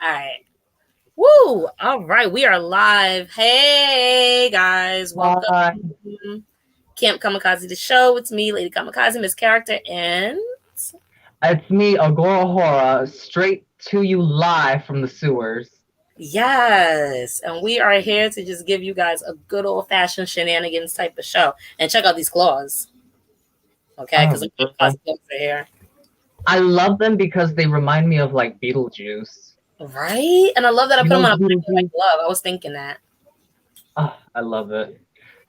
All right. Woo! All right, we are live. Hey guys, welcome Hi, to Camp Kamikaze the show. It's me, Lady Kamikaze, Miss Character, and it's me, Agorahora, straight to you live from the sewers. yes, and we are here to just give you guys a good old fashioned shenanigans type of show. And check out these claws, okay? Because Oh, the girl. Kamikaze claws are here, I love them because they remind me of like Beetlejuice. right? And I love that I You put them know on a black and white Beetlejuice? glove. I was thinking that. Oh, I love it.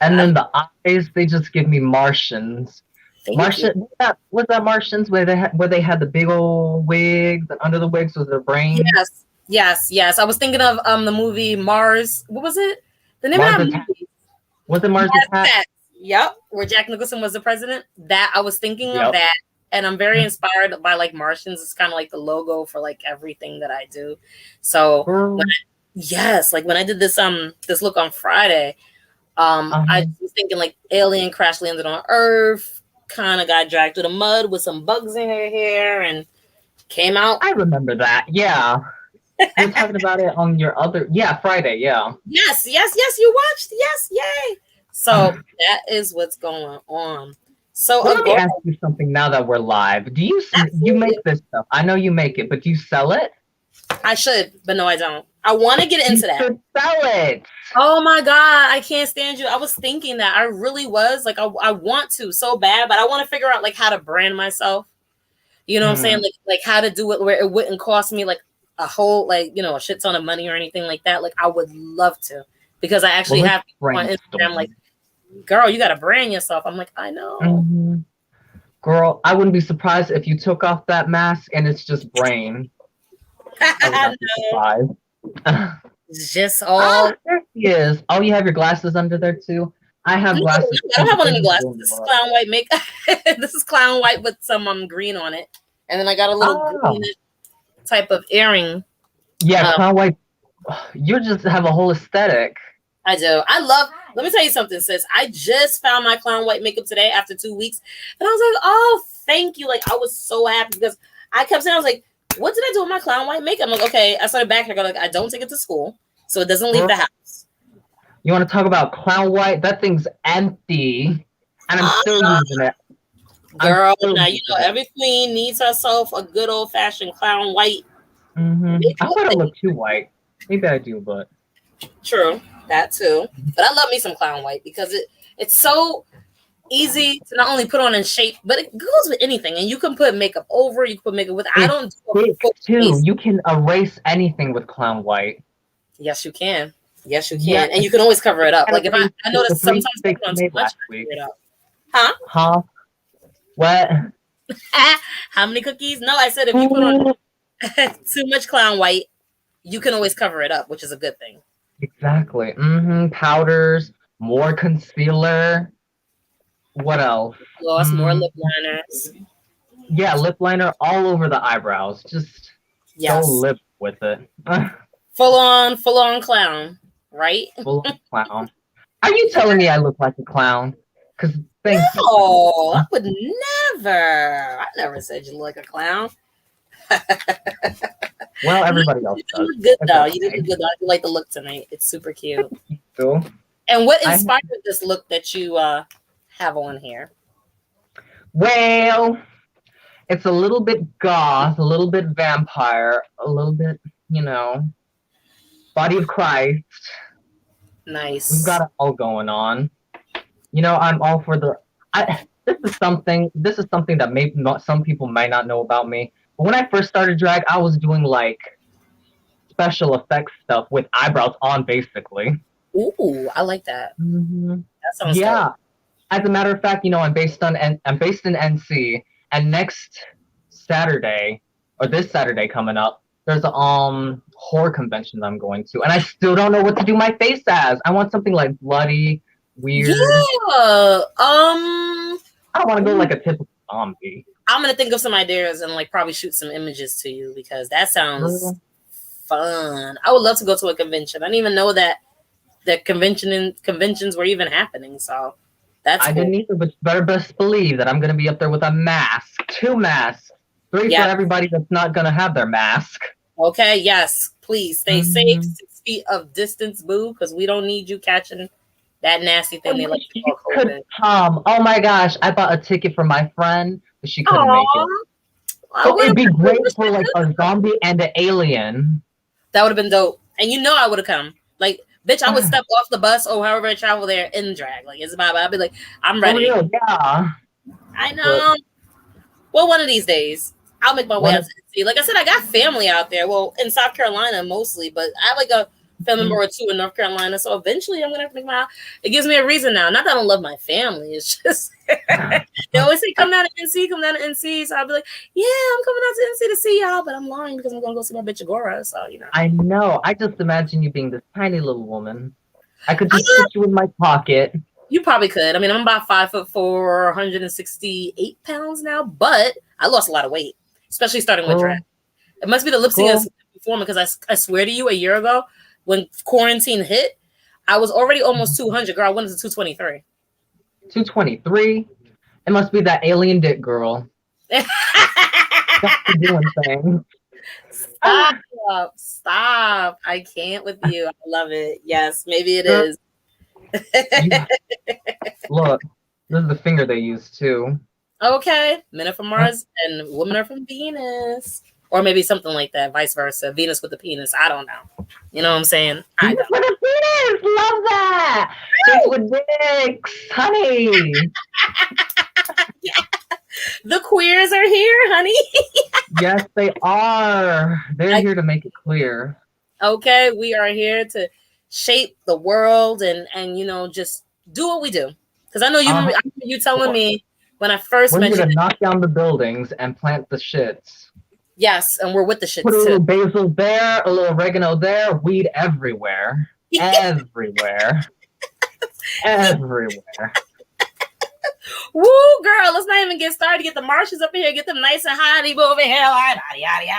And I then the eyes, they just give me Martians. thank you. Martian, was that Martians where they had the big old wigs and under the wigs was their brain? Yes, yes, yes. I was thinking of the movie Mars. What was it? The name of Mars that Attack. movie? Was it Mars Mars Attack? Attacks. Yep, where Jack Nicholson was the president. That I was thinking of Yep. that, and I'm very inspired by like Martians. It's kind of like the logo for like everything that I do. So Girl. yes, like when I did this look on Friday, I Uh-huh. was thinking like alien crash landed on Earth, kind of got dragged through the mud with some bugs in her hair, and came out. I remember that. Yeah. You're talking about it on your other, yeah, Friday, yeah. Yes, yes, yes. You watched. Yes, yay. So that is what's going on. So Well, let me Agora, ask you something now that we're live. Do you absolutely, make this stuff? I know you make it, but do you sell it? I should, but no, I don't. I want to get You into that. should sell it. Oh my god, I can't stand you. I was thinking that I really was like, I want to so bad, but I want to figure out like how to brand myself. You know what I'm saying? Hmm. Like how to do it where it wouldn't cost me like a whole like a shit ton of money or anything like that. Like I would love to because I Well, actually let's have people on Instagram like, brainstorm. girl, you got to brand yourself. I'm like, I know. Hmm. Girl, I wouldn't be surprised if you took off that mask and it's just brain. I would I not be know. surprised. It's just Ah, all. there he is. Oh, you have your glasses under there too? I have No, glasses I don't too, have but on they're any just glasses. doing the This is look. clown white make. This is clown white with some green on it, and then I got a little Oh, greenish type of earring. yeah, Um, clown white. You just have a whole aesthetic. I do. I love. Let me tell you something, sis. I just found my clown white makeup today after 2 weeks, and I was like, "Oh, thank you!" Like I was so happy because I kept saying, "I was like, what did I do with my clown white makeup?" I'm like, "Okay." I started back here. Like, I don't take it to school, so it doesn't leave the Girl, house. you want to talk about clown white? That thing's empty, and I'm still Ah, using it. I'm girl, still now using it. every queen needs herself a good old fashioned clown white I makeup hope I don't thing. look too white. Maybe I do, but True, that too. But I love me some clown white because it's so easy to not only put on in shape, but it goes with anything. And you can put makeup over, you can put makeup with. I it's don't do a thick full too. face. You can erase anything with clown white. Yes, you can. Yes, you Yeah, can. And you can always cover it up. I Like if I, erased I the notice three sometimes I mistakes put I on too made much, last I week. cover it up. Huh? Huh? What? How many cookies? No, I said if you put on too much clown white, you can always cover it up, which is a good thing. Exactly. Powders, more concealer. What else? Gloss, more Mm, lip liners. yeah, lip liner all over the eyebrows. Just go Yes. lip with it. Full on clown, right? Full on clown. Are you telling me I look like a clown? Because thank you. No, I would never. I never said you look like a clown. Well, No, everybody else you did does. look good It's though. You did okay. look good though. I do like the look tonight. It's super cute. So And what I inspired this look that you have on here? well, it's a little bit goth, a little bit vampire, a little bit, you know, body of Christ. We've Nice. got it all going on. I'm all for the. This is something that maybe not some people might not know about me. But when I first started drag, I was doing like special effects stuff with eyebrows on, basically. Ooh, I like that. Hmm. That sounds dope. Yeah. As a matter of fact, I'm based in NC, and next Saturday or this Saturday coming up, there's a horror convention that I'm going to, and I still don't know what to do my face as. I want something like bloody, weird. Yeah. I don't want to go like a typical zombie. I'm gonna think of some ideas and like probably shoot some images to you because that sounds Girl, fun. I would love to go to a convention. I didn't even know that conventions were even happening. So that's I cool. didn't either, but you better best believe that I'm gonna be up there with a mask, two masks, three for Yeah. everybody that's not gonna have their mask. Okay. Yes. Please stay safe. 6 feet of distance, boo, because we don't need you catching that nasty thing they like to You call could COVID. come. Oh my gosh, I bought a ticket for my friend, but she couldn't make it. Aw, So it'd be great for like a zombie and an alien. that would have been dope. And you know I would have come. Like, bitch, I would step off the bus or however I travel there in drag. Like, it's about, I'd be like, I'm For ready. real, yeah. I know. Well, one of these days, I'll make my way One out of- to DC. Like I said, I got family out there. Well, in South Carolina mostly, but I have like a family member or two in North Carolina. So eventually, I'm gonna have to make my. It gives me a reason now. Not that I don't love my family. It's just they always say, "Come down to NC, come down to NC." So I'll be like, "Yeah, I'm coming out to NC to see y'all," but I'm lying because I'm gonna go see my bitch Agora. So you know. I know. I just imagine you being this tiny little woman. I could just put you in my pocket. You probably could. I mean, I'm about 5'4", 168 pounds now, but I lost a lot of weight, especially starting with drag. It must be the lip sync performing because I swear to you, a year ago when quarantine hit, I was already almost 200. Girl, I went to 223. 223. It must be that alien dick girl. Doing things. Stop. I can't with you. I love it. Yes, maybe it is. Look, this is the finger they use too. Okay. Men are from Mars and women are from Venus. Or maybe something like that, vice versa. Venus with the penis. I don't know. You know what I'm saying? I Venus with a penis! Love that! Chicks with dicks! Honey! Yeah. The queers are here, honey. Yes, they are. They're here to make it clear. Okay, we are here to shape the world and you know just do what we do. Because I know you remember you telling me when I first mentioned here to knock down the buildings and plant the shits. Yes, and we're with the shits. Put a little basil there, a little oregano there, weed everywhere. Everywhere. Everywhere. Woo, girl, let's not even get started. Get the Martians up in here, get them nice and hot. Move over here.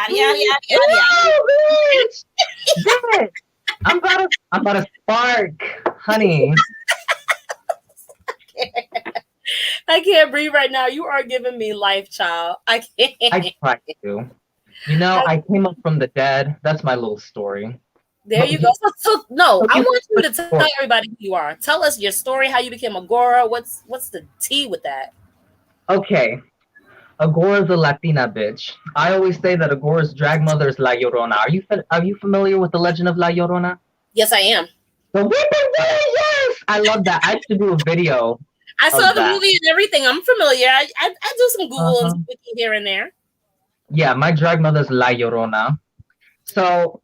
Yada. I'm about to spark, honey. I can't breathe right now. You are giving me life, child. I can't. I try to. You know, I came up from the dead. That's my little story. There you go. So I want you to tell everybody who you are. Tell us your story, how you became Agora. What's the tea with that? Okay. Agora's a Latina bitch. I always say that Agora's drag mother is La Llorona. Are you familiar with the legend of La Llorona? Yes, I am. The Weeping Yes! I love that. I should do a video. I saw the movie and everything. I'm familiar. I do some Google and wiki here and there. Yeah, my drag mother's La Llorona. So,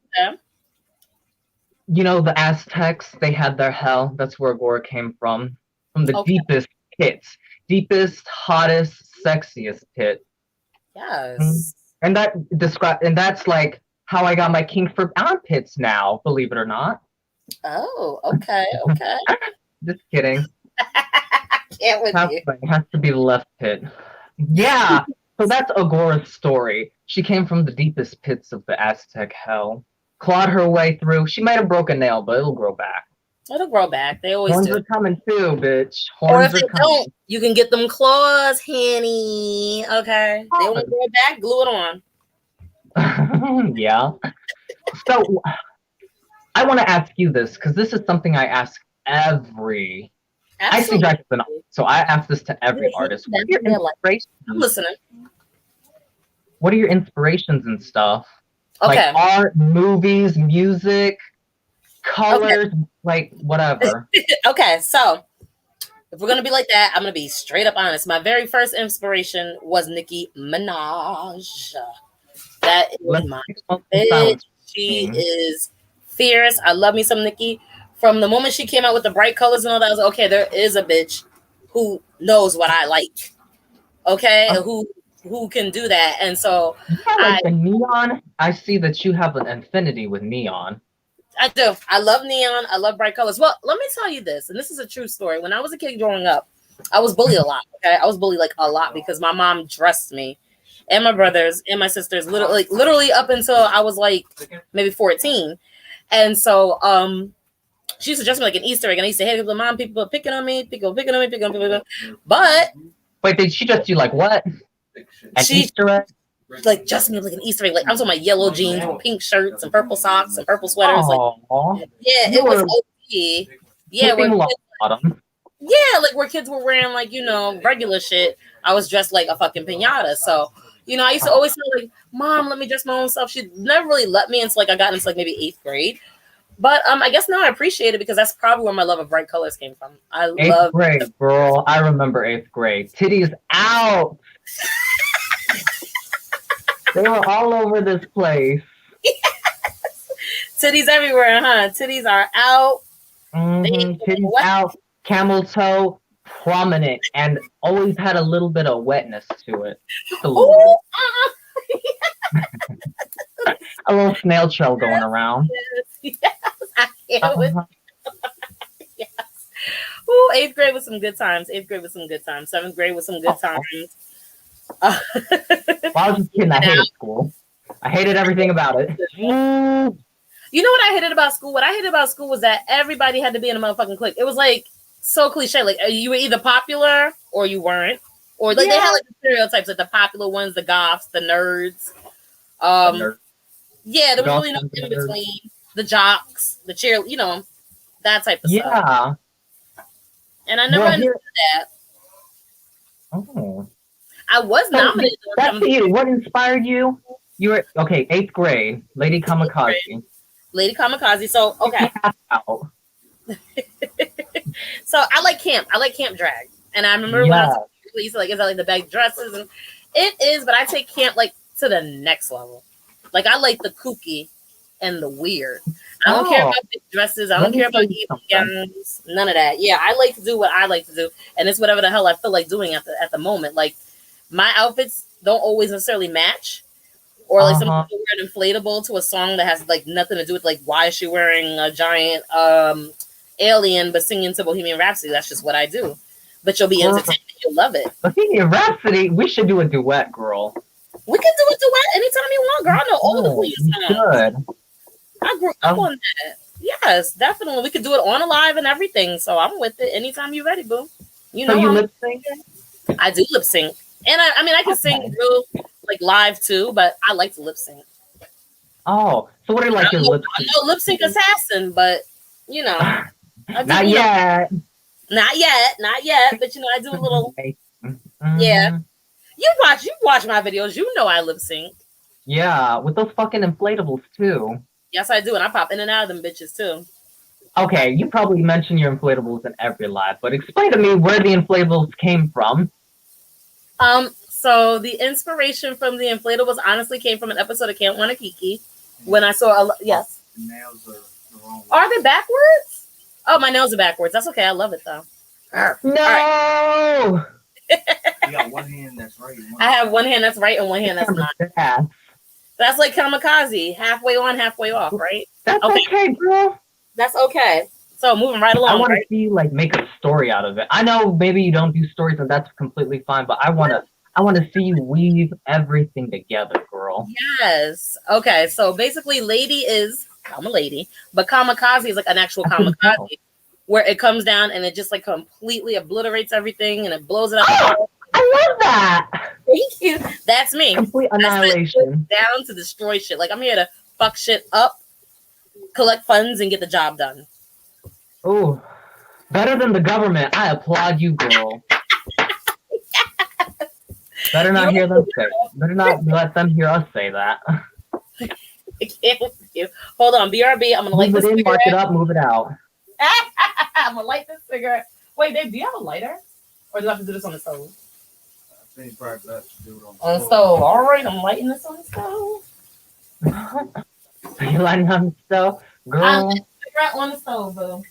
you know, the Aztecs, they had their hell. That's where Agora came from the deepest pits. Deepest, hottest, sexiest pit. Yes. And that's like how I got my kink for armpits now, believe it or not. Oh, okay. Just kidding. Can't with you. It has to be the left pit. Yeah. So that's Agora's story. She came from the deepest pits of the Aztec hell, clawed her way through. She might have broken a nail, but it'll grow back. It'll grow back. They always Horns do. Are coming too, bitch. Or if they don't, you can get them claws, honey. Okay. They won't grow back. Glue it on. Yeah. So I want to ask you this because this is something I ask every. I see drag as an artist, so I ask this to every artist. What are your inspirations? I'm listening. What are your inspirations and stuff? Okay. Like art, movies, music, colors, like whatever. Okay, so if we're gonna be like that, I'm gonna be straight up honest. My very first inspiration was Nicki Minaj. That is my bitch. She is fierce. I love me some Nicki. From the moment she came out with the bright colors and all that, I was like, okay, there is a bitch who knows what I like. Okay, who can do that. And so the neon, I see that you have an affinity with neon. I do. I love neon. I love bright colors. Well, let me tell you this, and this is a true story. When I was a kid growing up, I was bullied a lot. Okay, I was bullied like a lot because my mom dressed me and my brothers and my sisters literally up until I was like maybe 14. And so she used to dress me like an Easter egg, and I used to hate the mom. People picking on me. But wait, did she dress you like what? An Easter egg? like dressed me like an Easter egg. Like I'm talking about yellow jeans with pink shirts and purple socks and purple sweaters. Like yeah, it was OP. Yeah, where kids were wearing like, you know, regular shit. I was dressed like a fucking pinata. So, you know, I used to always say like, Mom, let me dress my own self. She never really let me until like I got into like maybe 8th grade. But I guess now I appreciate it because that's probably where my love of bright colors came from. I love 8th grade, girl. I remember 8th grade. Titties out. They were all over this place. Titties everywhere, huh? Titties are out. Titties out. Camel toe, prominent, and always had a little bit of wetness to it. Just a little bit. A little snail trail going around. Yes, I can't with yes. Ooh, 8th grade was some good times. 8th grade was some good times. 7th grade was some good times. Well, I was just kidding. I hated school. I hated everything about it. You know what I hated about school? What I hated about school was that everybody had to be in a motherfucking clique. It was like so cliche. Like you were either popular or you weren't. Or like they had like the stereotypes, like the popular ones, the goths, the nerds. Yeah, there was really no in between. The jocks, the cheer, you know, that type of stuff. Yeah. And I never understood that. Oh. I was nominated. That's you. What inspired you? You were okay. 8th grade, Lady Kamikaze. Lady Kamikaze. So okay. So I like camp. I like camp drag, and I remember when I was used to like, is that like the bag dresses, and it is. But I take camp like to the next level. Like I like the kooky and the weird. I don't care about big dresses. I don't care about evening gowns. None of that. Yeah, I like to do what I like to do, and it's whatever the hell I feel like doing at the moment. Like my outfits don't always necessarily match, or like some people wear an inflatable to a song that has like nothing to do with like why is she wearing a giant alien but singing to Bohemian Rhapsody. That's just what I do. But you'll be entertained. You'll love it. Bohemian Rhapsody. We should do a duet, girl. We can do a duet anytime you want, girl. I know all of the Queen songs. Good. I grew up on that. Yes, definitely. We could do it on a live and everything. So I'm with it. Anytime you're ready, boo. You know, so you lip sync? I do lip sync, and I mean I can sing real like live too, but I like to lip sync. Oh, so what are like your lip sync? I'm no lip sync assassin, but you know, not yet. Not yet. But you know, I do a little. Yeah, you watch my videos. You know I lip sync. Yeah, with those fucking inflatables too. Yes, I do, and I pop in and out of them bitches too. Okay, you probably mention your inflatables in every live, but explain to me where the inflatables came from. So the inspiration from the inflatables honestly came from an episode of Camp Wanakiki when I saw yes. The nails are the wrong way. Are they backwards? Oh, my nails are backwards. That's okay. I love it though. No. You got one hand that's right. I have one hand that's right and one hand that's not. That's like kamikaze, halfway on, halfway off, right? That's okay, bro. That's okay. So moving right along. I want to see you like make a story out of it. I know maybe you don't do stories, and that's completely fine. But I want to see you weave everything together, girl. Yes. Okay. So basically, I'm a lady, but kamikaze is like an actual kamikaze, where it comes down and it just like completely obliterates everything and it blows it up. Oh, I love that. Thank you. That's me. Complete annihilation. Down to destroy shit. Like I'm here to fuck shit up, collect funds, and get the job done. Oh, better than the government. I applaud you, girl. Better not hear them say. Better not let them hear us say that. I can't with you. Hold on, BRB. I'm gonna light this cigarette. Mark it up, move it out. I'm gonna light this cigarette. Wait, babe, do you have a lighter, or do I have to do this on the stove? I think probably best to do it on the stove. All right, I'm lighting this on the stove. Are you lighting on the stove, girl? I'm lighting the cigarette on the stove, boo.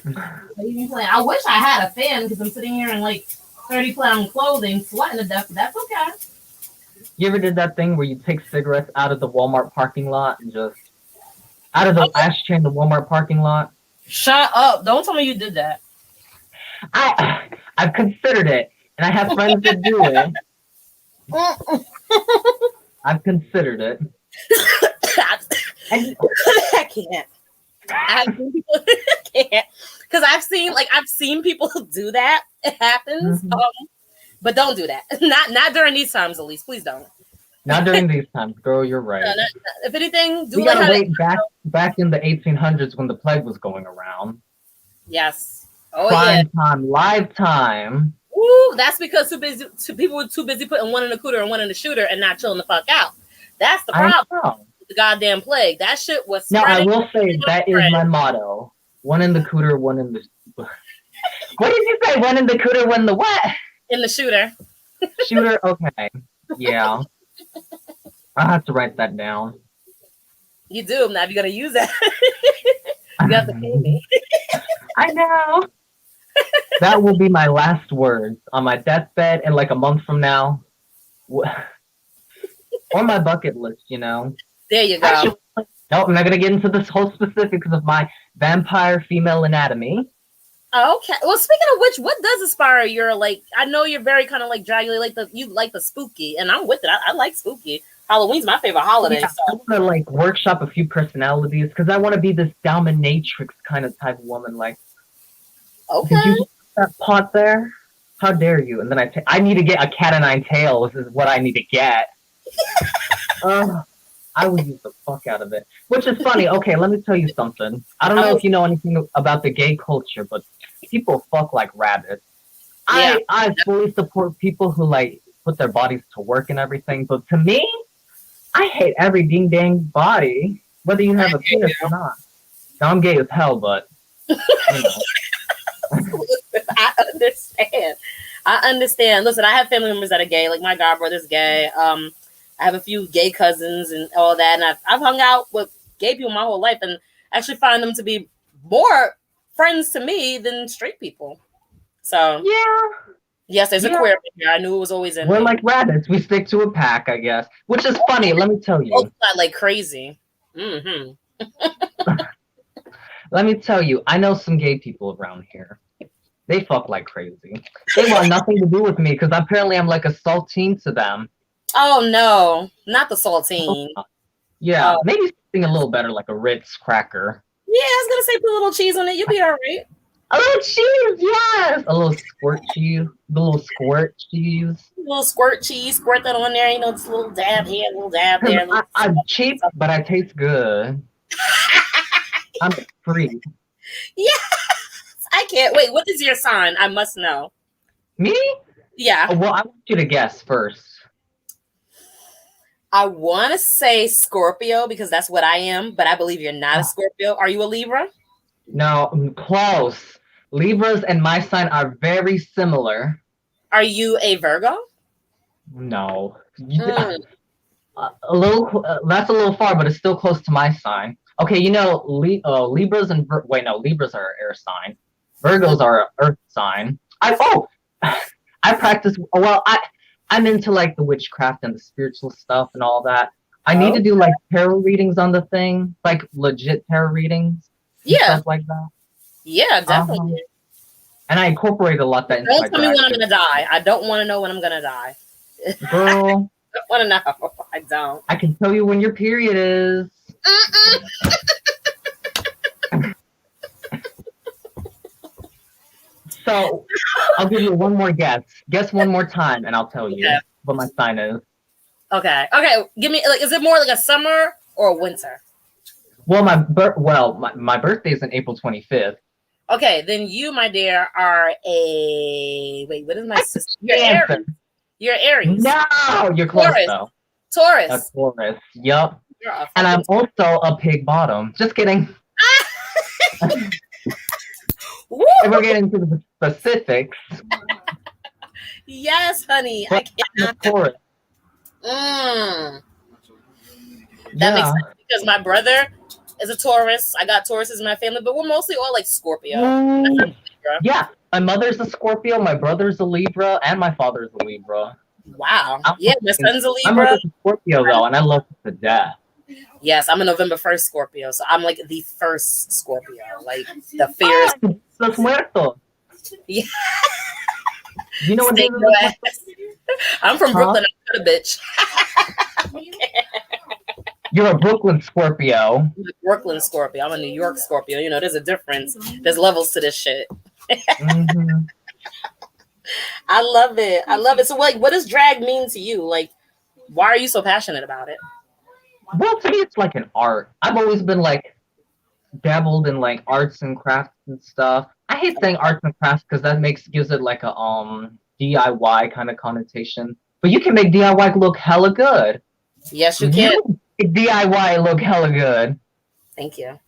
I wish I had a fan because I'm sitting here in like 30-pound clothing, sweating to death. But that's okay. You ever did that thing where you take cigarettes out of the Walmart parking lot and just out of the ashtray in the Walmart parking lot? Shut up! Don't tell me you did that. I've considered it, and I have friends that do it. I've considered it. I can't. I can't because I've seen people do that. It happens, but don't do that. Not during these times, at least. Please don't. Not during these times, girl. You're right. If anything, do We like gotta how wait back in the 1800s when the plague was going around. Yes. Oh Prime time, live time. Woo, that's because people were too busy putting one in the cooter and one in the shooter and not chilling the fuck out. That's the problem. I know. The goddamn plague. That shit was Now I spreading. will say that is my motto. One in the cooter, one in the. What did you say? One in the cooter, one in the what? In the shooter. Shooter. Okay. Yeah. I have to write that down. You do. Now you gotta use that. You have to pay me. I know. That will be my last words on my deathbed in like a month from now. Or my bucket list, you know. There you go. Actually, no, I'm not gonna get into this whole specifics of my vampire female anatomy. Okay. Well, speaking of which, what does inspire your like? I know you're very kind of like Dracula, you like the spooky, and I'm with it. I like spooky. Halloween's my favorite holiday. Yeah, So. I want to like workshop a few personalities because I want to be this dominatrix kind of type of woman. Like, okay, did you put that pot there? How dare you? And then I need to get a cat o' nine tails. Is what I need to get. I would use the fuck out of it. Which is funny. Okay, let me tell you something. I don't know if you know anything about the gay culture, but people fuck like rabbits. Yeah. I fully support people who like put their bodies to work and everything, but to me, I hate every ding dang body, whether you have a penis or not. Now, I'm gay as hell, but you know. I understand. Listen, I have family members that are gay. Like my godbrother's gay. I have a few gay cousins and all that, and I've hung out with gay people my whole life, and actually find them to be more friends to me than straight people. So Yeah. yes, there's a queer here. I knew it was always in. We're like rabbits. We stick to a pack, I guess. Which is funny. Let me tell you. Like crazy. Mm-hmm. Let me tell you. I know some gay people around here. They fuck like crazy. They want nothing to do with me because apparently I'm like a saltine to them. Oh no, not the saltine. Yeah, maybe something a little better, like a Ritz cracker. Yeah, I was gonna say put a little cheese on it. You'll be all right. A little cheese, yes. A little squirt cheese. The little squirt cheese. A little squirt cheese. Squirt that on there. You know, just a little dab here, a little dab there. I'm cheap, but I taste good. I'm free. Yes, I can't wait. What is your sign? I must know. Me? Yeah. Well, I want you to guess first. I want to say Scorpio because that's what I am, but I believe you're not a Scorpio. Are you a Libra? No, close. Libras and my sign are very similar. Are you a Virgo? No. A little. That's a little far, but it's still close to my sign. Okay, you know, Libras and Libras are air sign. Virgos are earth sign. I practice. Well, I'm into like the witchcraft and the spiritual stuff and all that. I need to do like tarot readings on the thing, like legit tarot readings. Yeah, stuff like that. Yeah, definitely. And I incorporate a lot that into Don't tell me when I'm gonna die. I don't want to know when I'm gonna die. Girl, I don't want to know. I don't. I can tell you when your period is. So I'll give you one more guess. Guess one more time, and I'll tell you what my sign is. Okay. Give me is it more like a summer or a winter? Well, my birthday is on April 25th. Okay, then you, my dear, are a what is my sister? You're Aries. You're Aries. No, you're close Taurus. though. Taurus. A Taurus. Yup. And I'm also a pig bottom. Just kidding. If we're getting into the specifics. Yes, honey. I cannot. Taurus. That makes sense because my brother is a Taurus. I got Tauruses in my family, but we're mostly all like Scorpio. Yeah, my mother's a Scorpio, my brother's a Libra, and my father's a Libra. Wow. Yeah, my son's a Libra. My mother's a Scorpio though, and I love it to death. Yes, I'm a November 1st Scorpio, so I'm like the first Scorpio, like the fierce. Los muertos. Yeah. You know what it is? I'm from Brooklyn. I'm a bitch. You're a Brooklyn Scorpio. I'm a Brooklyn Scorpio. I'm a New York Scorpio. You know, there's a difference. There's levels to this shit. Mm-hmm. I love it. So, like, what does drag mean to you? Like, Why are you so passionate about it? Well, to me, it's like an art. I've always been like dabbled in like arts and crafts and stuff. I hate saying arts and crafts because that gives it like a DIY kind of connotation. But you can make DIY look hella good. Yes, you can. You make DIY look hella good. Thank you.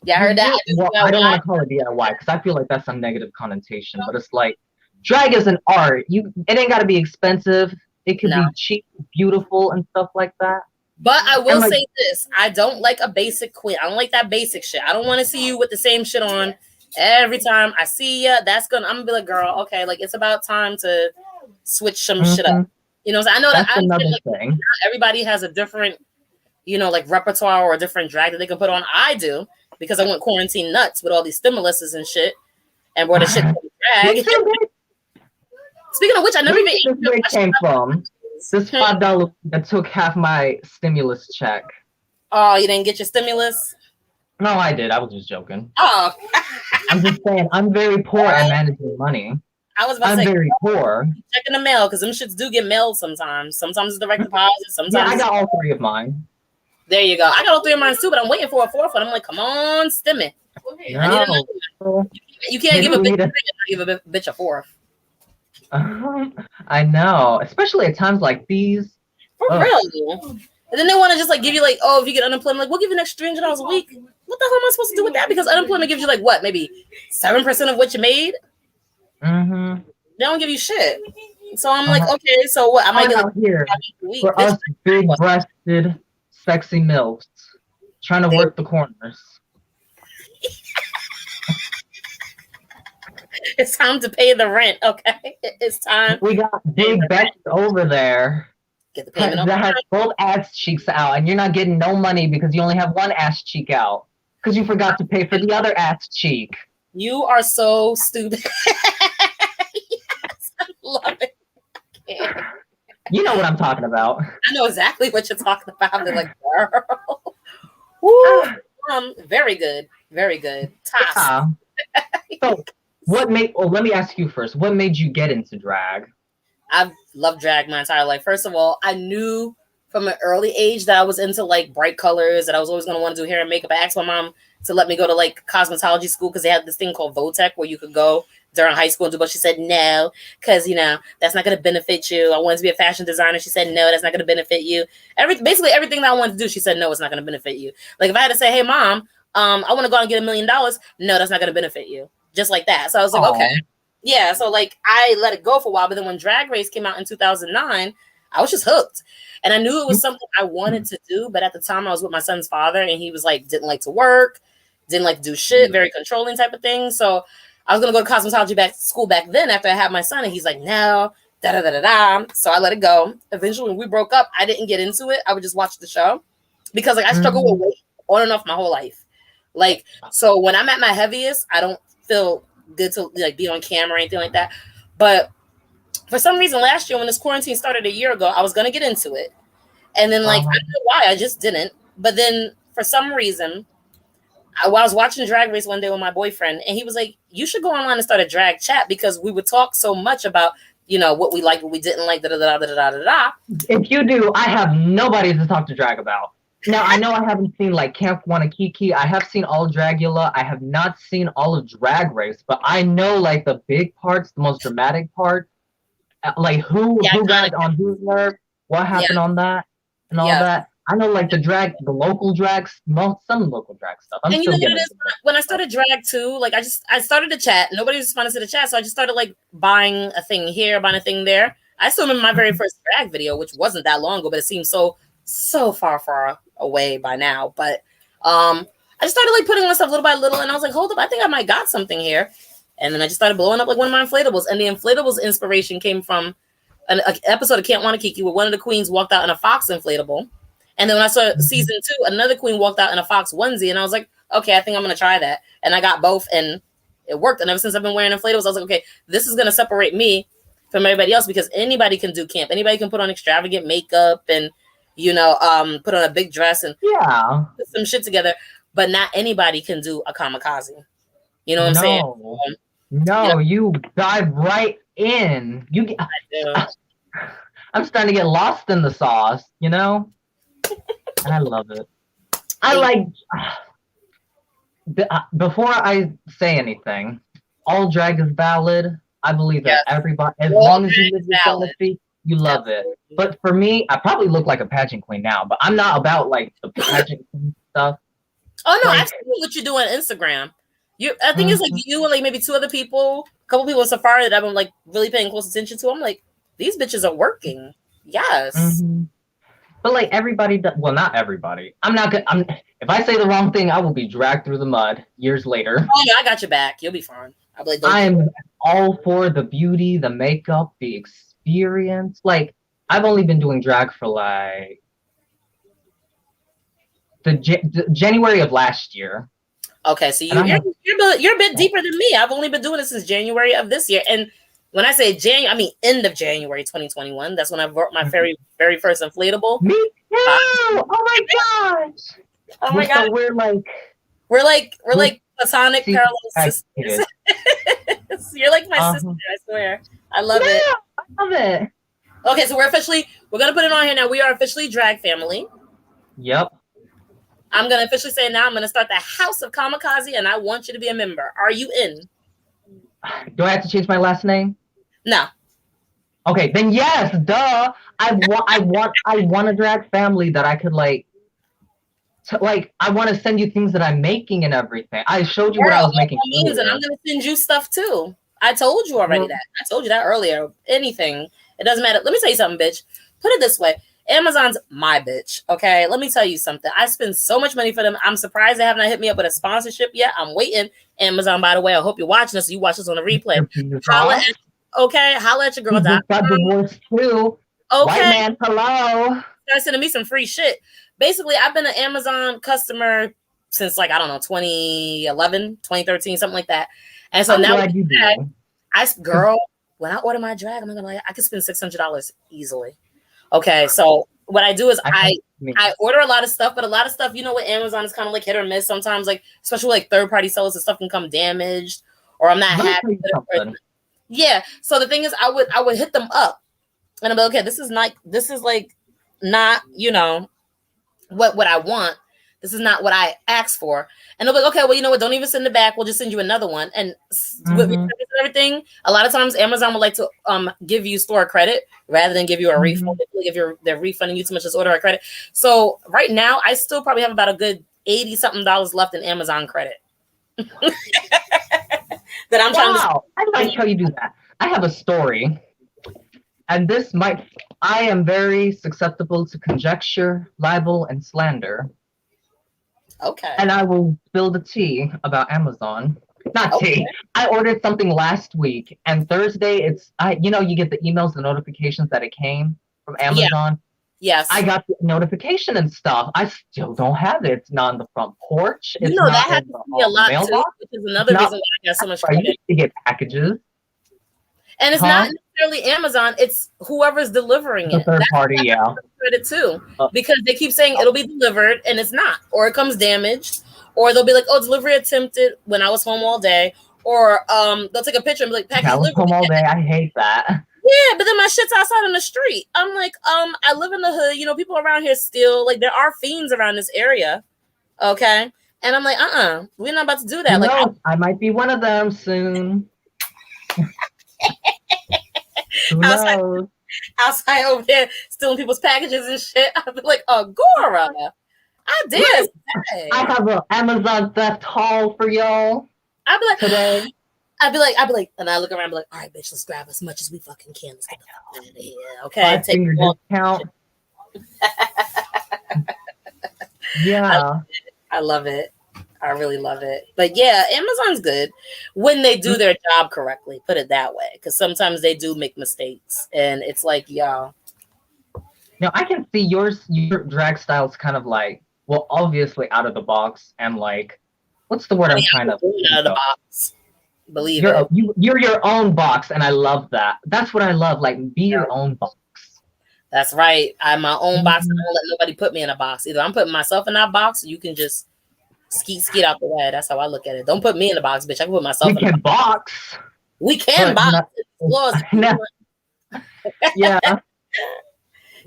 Yeah, I heard that. Well, I don't want to call it DIY because I feel like that's a negative connotation. But it's like drag is an art. It ain't gotta be expensive. It could be cheap, beautiful, and stuff like that. But I will say this: I don't like a basic queen. I don't like that basic shit. I don't want to see you with the same shit on every time I see you. I'm gonna be like, girl, okay, like it's about time to switch some shit up. You know, so I know that's another thing. Everybody has a different, like repertoire or a different drag that they can put on. I do because I went quarantine nuts with all these stimuluses and shit, and wore the shit drag. Speaking of which, I never even where it came from. This $5 that took half my stimulus check. Oh, you didn't get your stimulus? No, I did. I was just joking. Oh. I'm just saying, I'm very poor at managing money. I was about to say, I'm very poor. Checking the mail, because them shits do get mailed sometimes. Sometimes it's direct deposit. Sometimes I got all three of mine. There you go. I got all three of mine too, but I'm waiting for a fourth one. I'm like, come on, stim it. No. You can't give a bitch a fourth. I know, especially at times like these. For real. And then they want to just like give you like, oh, if you get unemployment, like we'll give you an extra $300 a week. What the hell am I supposed to do with that? Because unemployment gives you like what, maybe 7% of what you made. Mm-hmm. They don't give you shit. So I'm like, okay, so what? I might get out here for us big-breasted, sexy milfs trying to work the corners. It's time to pay the rent, okay? It's time. We got big Bex over there. Get the payment that has both ass cheeks out, and you're not getting no money because you only have one ass cheek out because you forgot to pay for the other ass cheek. You are so stupid. Yes, I love it. You know what I'm talking about. I know exactly what you're talking about. They're like, girl. Woo. Very good. Very good. Yeah. So, what made? Well, let me ask you first. What made you get into drag? I've loved drag my entire life. First of all, I knew from an early age that I was into like bright colors, that I was always going to want to do hair and makeup. I asked my mom to let me go to like cosmetology school because they had this thing called Votech where you could go during high school and do, but she said no, because that's not going to benefit you. I wanted to be a fashion designer. She said no, that's not going to benefit you. Basically everything that I wanted to do, she said no, it's not going to benefit you. Like if I had to say, hey mom, I want to go out and get $1 million, no, that's not going to benefit you. Just like that. So I was like, okay. Yeah, so like I let it go for a while, but then when Drag Race came out in 2009, I was just hooked. And I knew it was something I wanted to do, but at the time I was with my son's father and he was like, didn't like to work, didn't like to do shit, very controlling type of thing. So I was going to go to cosmetology school back then after I had my son, and he's like, no, da-da-da-da-da. So I let it go. Eventually when we broke up, I didn't get into it. I would just watch the show because like I struggle with weight on and off my whole life. Like, so when I'm at my heaviest, I don't feel good to like be on camera or anything like that. But for some reason last year when this quarantine started a year ago, I was gonna get into it. And then like I don't know why, I just didn't. But then for some reason, I was watching Drag Race one day with my boyfriend, and he was like, you should go online and start a drag chat because we would talk so much about, what we liked, what we didn't like, da-da-da-da-da-da-da. If you do, I have nobody to talk to drag about. Now, I know I haven't seen like Camp Wanakiki. I have seen all Dragula. I have not seen all of Drag Race, but I know like the big parts, the most dramatic parts, like who got on whose nerve, what happened on that, and all that. I know like the local drags, some local drag stuff. I'm still getting it. When I started drag too, like I started a chat. Nobody responded to the chat, so I just started like buying a thing here, buying a thing there. I still remember my very first drag video, which wasn't that long ago, but it seems so far away by now. But I just started like putting myself little by little, and I was like, hold up, I think I might got something here. And then I just started blowing up like one of my inflatables, and the inflatables inspiration came from an episode of Can't Wanna Kiki where one of the queens walked out in a fox inflatable. And then when I saw season 2, another queen walked out in a fox onesie, and I was like, okay, I think I'm gonna try that. And I got both, and it worked. And ever since I've been wearing inflatables, I was like, okay, this is gonna separate me from everybody else because anybody can do camp. Anybody can put on extravagant makeup and put on a big dress and put some shit together, but not anybody can do a kamikaze. You know what I'm saying? No, you dive right in. I'm starting to get lost in the sauce, you know? And I love it. I like before I say anything, all drag is valid. I believe that everybody, as long as you live your fantasy, you love it. But for me, I probably look like a pageant queen now, but I'm not about like the pageant queen stuff. Oh no, I've seen what you do on Instagram. I think it's like you and like maybe two other people, a couple people in Safari that I've been like really paying close attention to. I'm like, these bitches are working. Yes. But like everybody, well, not everybody. I'm not gonna. If I say the wrong thing, I will be dragged through the mud years later. Oh yeah, I got your back. You'll be fine. I'll be like, I'm all for the beauty, the makeup, the experience. Like I've only been doing drag for like the January of last year. Okay, so you're a bit deeper than me. I've only been doing this since January of this year, and when I say January, I mean end of January 2021. That's when I bought my very first inflatable. Me too. Oh my gosh. Oh my god. So we're like platonic parallel sisters. You're like my sister. I swear. I love it. I love it. Okay, so we're gonna put it on here now. We are officially drag family. Yep. I'm gonna officially say now. I'm gonna start the House of Kamikazee, and I want you to be a member. Are you in? Do I have to change my last name? No. Okay, then yes, duh. I want a drag family that I could like. I want to send you things that I'm making and everything. I showed you what I was making. And I'm gonna send you stuff too. I told you already that. I told you that earlier. Anything. It doesn't matter. Let me tell you something, bitch. Put it this way. Amazon's my bitch. Okay. Let me tell you something. I spend so much money for them. I'm surprised they have not hit me up with a sponsorship yet. I'm waiting. Amazon, by the way, I hope you're watching this. So you watch this on the replay. Holla at your girl. Got divorced too. Okay. White man, hello. They're sending me some free shit. Basically, I've been an Amazon customer since like, I don't know, 2011, 2013, something like that. And so now when I order my drag, I'm not gonna lie, I could spend $600 easily. Okay, so what I do is I order a lot of stuff, but a lot of stuff, you know what, Amazon is kind of like hit or miss sometimes, like especially like third-party sellers, the stuff can come damaged or I'm not happy with it. Yeah. So the thing is I would hit them up and I'm like, okay, this is not, you know, what I want. This is not what I asked for. And they'll be like, okay, well, you know what? Don't even send it back. We'll just send you another one. And with everything, a lot of times Amazon would like to give you store credit rather than give you a refund. If they're refunding you too much, just order a credit. So right now, I still probably have about a good $80-something left in Amazon credit. That I'm trying to. I like how you do that. I have a story. And I am very susceptible to conjecture, libel, and slander. Okay. And I will spill the tea about Amazon. Not tea. I ordered something last week, and Thursday you get the emails, the notifications that it came from Amazon. Yeah. Yes. I got the notification and stuff. I still don't have it. It's not on the front porch. It's that happens to me a lot too, which is another reason why I got so much credit. I used to get packages. And it's not necessarily Amazon, it's whoever's delivering it. The third party, yeah. Credit too. Because they keep saying it'll be delivered and it's not. Or it comes damaged. Or they'll be like, oh, delivery attempted when I was home all day. Or they'll take a picture and be like, package I was delivered. home all day. I hate that. Yeah, but then my shit's outside on the street. I'm like, I live in the hood. You know, people around here still, like, there are fiends around this area. Okay? And I'm like, we're not about to do that. I might be one of them soon. Who knows? Outside over there stealing people's packages and shit. I'd be like, Agora. I did. I have an Amazon theft haul for y'all. I'd be like, today. I'd be like, and I look around and be like, all right, bitch, let's grab as much as we fucking can. Let's get the fuck out of here. Okay. Take your discount. Yeah. I love it. I really love it. But yeah, Amazon's good when they do their job correctly, put it that way. Because sometimes they do make mistakes. And it's like, y'all. Now, I can see your drag style's kind of like, well, obviously out of the box and like, what's the word I'm trying to out of the box. Believe it. You're your own box, and I love that. That's what I love. Like, be your own box. That's right. I'm my own box. I don't let nobody put me in a box. Either I'm putting myself in that box, or you can just skeet out the way. That's how I look at it. Don't put me in a box, bitch. I can put myself in a box. We can box. Yeah.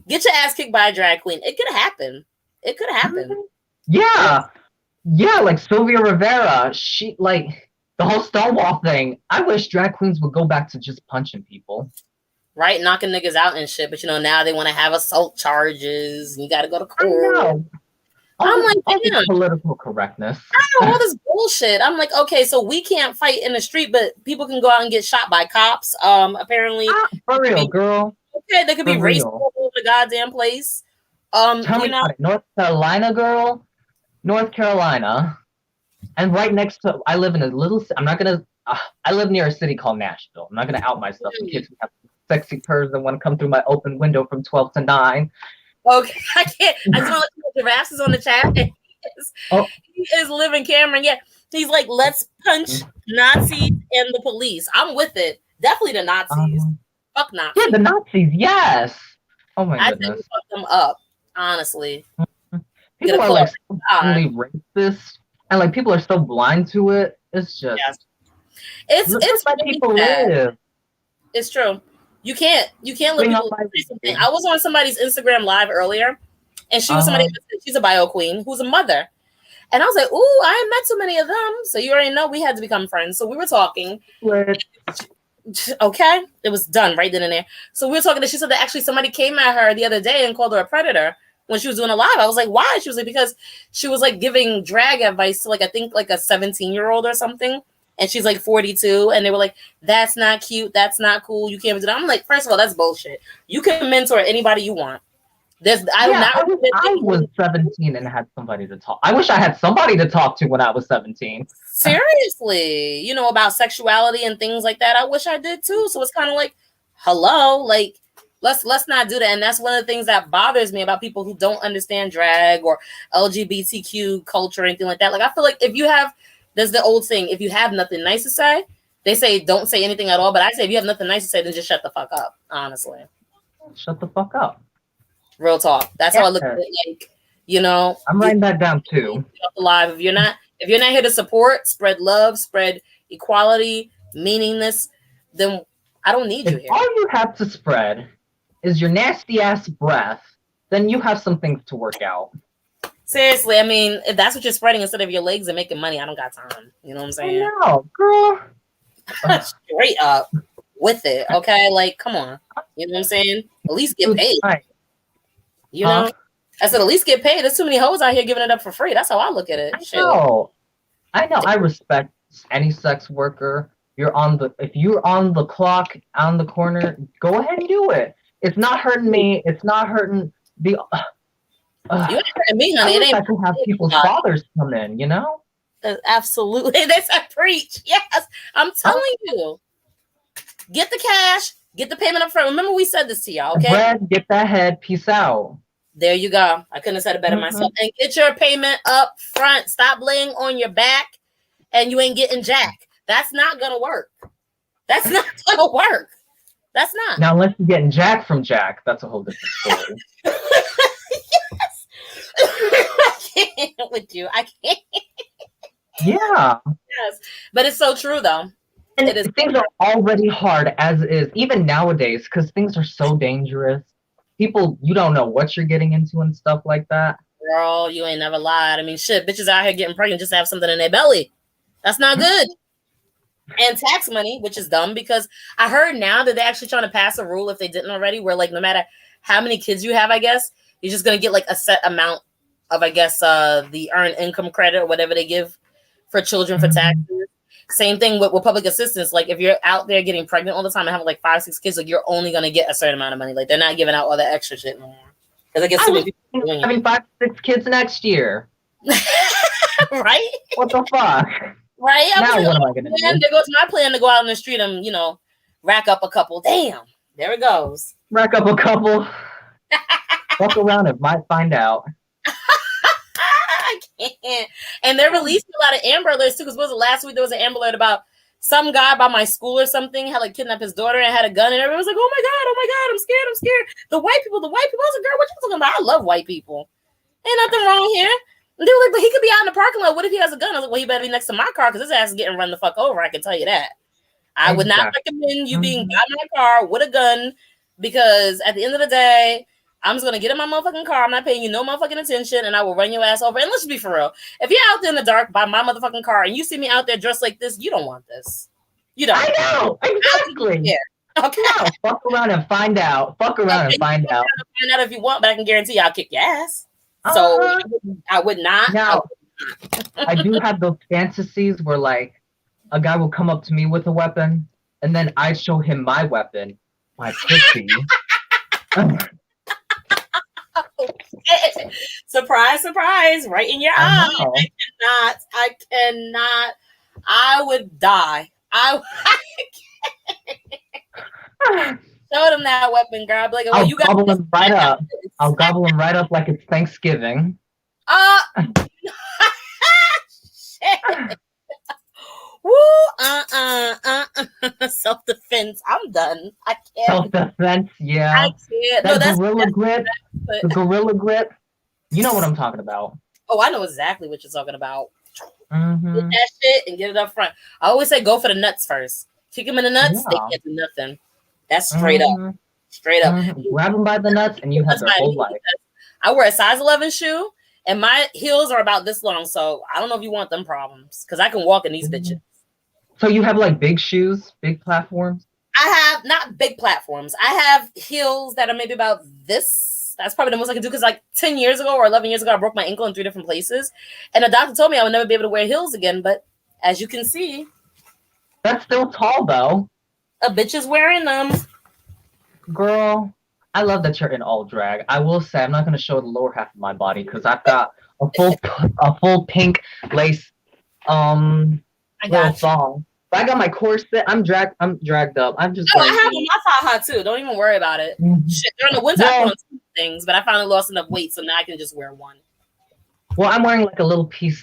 Get your ass kicked by a drag queen. It could happen. It could happen. Yeah. Yeah, like Sylvia Rivera. She, like, the whole Stonewall thing. I wish drag queens would go back to just punching people. Right? Knocking niggas out and shit. But, you know, now they want to have assault charges. And you got to go to I court. know. I'm like, all this damn. Political correctness. I know all this bullshit. I'm like, okay, so we can't fight in the street, but people can go out and get shot by cops. Apparently, For real, girl. okay, they could be For racist real. all over the goddamn place. Tell You me know, about it. North Carolina, girl. North Carolina. And right next to, I live in a little, I'm not gonna, I live near a city called Nashville. I'm not gonna out myself in case we have sexy pervs that want to come through my open window from 12 to 9. okay, I can't. I just want to let you know Giraffes is on the chat. He is living Cameron. Yeah, he's like, let's punch Nazis and the police. I'm with it. Definitely the Nazis. Fuck Nazis. Yeah, the Nazis. Yes. Oh my I think goodness. we fuck them up. Honestly, People are like so really racist, and like people are so blind to it. It's just. Yes. It's let really people sad. live. It's true. You can't let people say something. I was on somebody's Instagram live earlier, and she was somebody. She's a bio queen who's a mother, and I was like, "Ooh, I ain't met so many of them." So you already know we had to become friends. So we were talking. Okay, it was done right then and there. So we were talking. And she said that actually somebody came at her the other day and called her a predator when she was doing a live. I was like, "Why?" She was like, "Because she was like giving drag advice to like I think like a 17-year-old or something." And she's like 42, and they were like, "That's not cute. That's not cool. You can't do that." I'm like, first of all, that's bullshit. You can mentor anybody you want. I was 17 and had somebody to talk. I wish I had somebody to talk to when I was 17. Seriously, you know, about sexuality and things like that. I wish I did too. So it's kind of like, hello, like let's not do that. And that's one of the things that bothers me about people who don't understand drag or LGBTQ culture or anything like that. Like I feel like if you have there's the old saying, if you have nothing nice to say, they say don't say anything at all. But I say if you have nothing nice to say, then just shut the fuck up. Honestly. Shut the fuck up. Real talk. That's how I look at it. Like, you know. I'm writing that down too. Live. If you're not here to support, spread love, spread equality, meaningness, then I don't need you here. All you have to spread is your nasty ass breath, then you have some things to work out. Seriously, I mean, if that's what you're spreading instead of your legs and making money, I don't got time. You know what I'm saying? No, girl. Straight up with it, okay? Like, come on. You know what I'm saying? At least get paid. You know? I said, at least get paid. There's too many hoes out here giving it up for free. That's how I look at it. I know. I respect any sex worker. If you're on the clock, on the corner, go ahead and do it. It's not hurting me. It's not hurting the. You ain't hurting me, honey. I can have people's fathers come in, you know? Absolutely. That's a preach. Yes. I'm telling you. Get the cash. Get the payment up front. Remember we said this to y'all, okay? Bread, get that head. Peace out. There you go. I couldn't have said it better myself. And get your payment up front. Stop laying on your back and you ain't getting jack. That's not going to work. That's not going to work. That's not. Now, unless you're getting jack from Jack, that's a whole different story. Yes. I can't with you. I can't. Yeah. Yes. But it's so true, though. And things are already hard as is, even nowadays, because things are so dangerous. People, you don't know what you're getting into and stuff like that. Girl, you ain't never lied. I mean, shit, bitches out here getting pregnant just to have something in their belly. That's not good. And tax money, which is dumb, because I heard now that they're actually trying to pass a rule, if they didn't already, where like no matter how many kids you have, I guess, you're just going to get like a set amount of, I guess, the earned income credit or whatever they give for children for taxes. Same thing with public assistance. Like if you're out there getting pregnant all the time and having like 5-6 kids, like you're only going to get a certain amount of money. Like they're not giving out all that extra shit anymore. Because I guess too many people doing having 5-6 kids next year. Right? What the fuck? Right? Now what am I going to do? There goes my plan to go out on the street and, you know, rack up a couple. Damn. There it goes. Rack up a couple. Walk around and might find out. I can't. And they're releasing a lot of Amber Alerts too. Because what was it last week? There was an Amber Alert about some guy by my school or something had like kidnapped his daughter and had a gun, and everyone was like, "Oh my god, I'm scared." The white people. I was like, "Girl, what you talking about? I love white people. Ain't nothing wrong here." And they were like, "But he could be out in the parking lot. What if he has a gun?" I was like, "Well, he better be next to my car because his ass is getting run the fuck over. I can tell you that. I would not recommend you being by my car with a gun, because at the end of the day, I'm just gonna get in my motherfucking car. I'm not paying you no motherfucking attention, and I will run your ass over. And let's be for real. If you're out there in the dark by my motherfucking car and you see me out there dressed like this, you don't want this. You don't. I know exactly. Yeah. Okay. No, fuck around and find out. Fuck around and find out. Find out if you want, but I can guarantee you I'll kick your ass. So I would not. Now, I do have those fantasies where like a guy will come up to me with a weapon, and then I show him my weapon, my pussy. Surprise, surprise, right in your eye. I cannot. I would die. Show them that weapon, girl. Like, well, I'll gobble him right up. I'll gobble him right up like it's Thanksgiving. Shit. Woo, self-defense. I'm done. I can't. Self-defense, yeah. I can't. That gorilla grip. The gorilla grip. You know what I'm talking about. Oh, I know exactly what you're talking about. Mm-hmm. Get that shit and get it up front. I always say go for the nuts first. Kick them in the nuts, they can't do nothing. That's straight up. Straight up. Grab them by the nuts and you have their whole life. I wear a size 11 shoe and my heels are about this long. So I don't know if you want them problems because I can walk in these bitches. So you have like big shoes, big platforms? I have not big platforms. I have heels that are maybe about this. That's probably the most I can do because like 10 years ago or 11 years ago, I broke my ankle in 3 different places. And the doctor told me I would never be able to wear heels again. But as you can see, that's still tall though. A bitch is wearing them. Girl, I love that you're in all drag. I will say I'm not going to show the lower half of my body because I've got a full pink lace little thong. But I got my corset. I'm dragged up. I'm just. Oh, I have my faja too. Don't even worry about it. Mm-hmm. Shit, during the winter I put on 2 things, but I finally lost enough weight, so now I can just wear 1. Well, I'm wearing like a little pink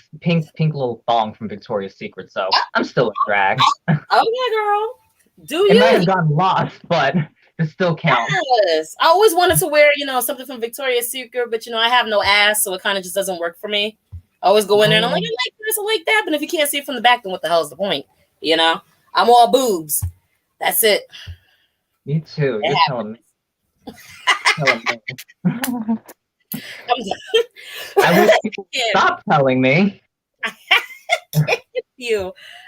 little thong from Victoria's Secret, so I'm still in drag. Okay, girl. It might have gotten lost, but it still counts. Yes. I always wanted to wear, something from Victoria's Secret, but I have no ass, so it kind of just doesn't work for me. I always go in there and I'm like, I like this, I like that, but if you can't see it from the back, then what the hell is the point? I'm all boobs. That's it. Me too. You're telling me. I wish people stop telling me.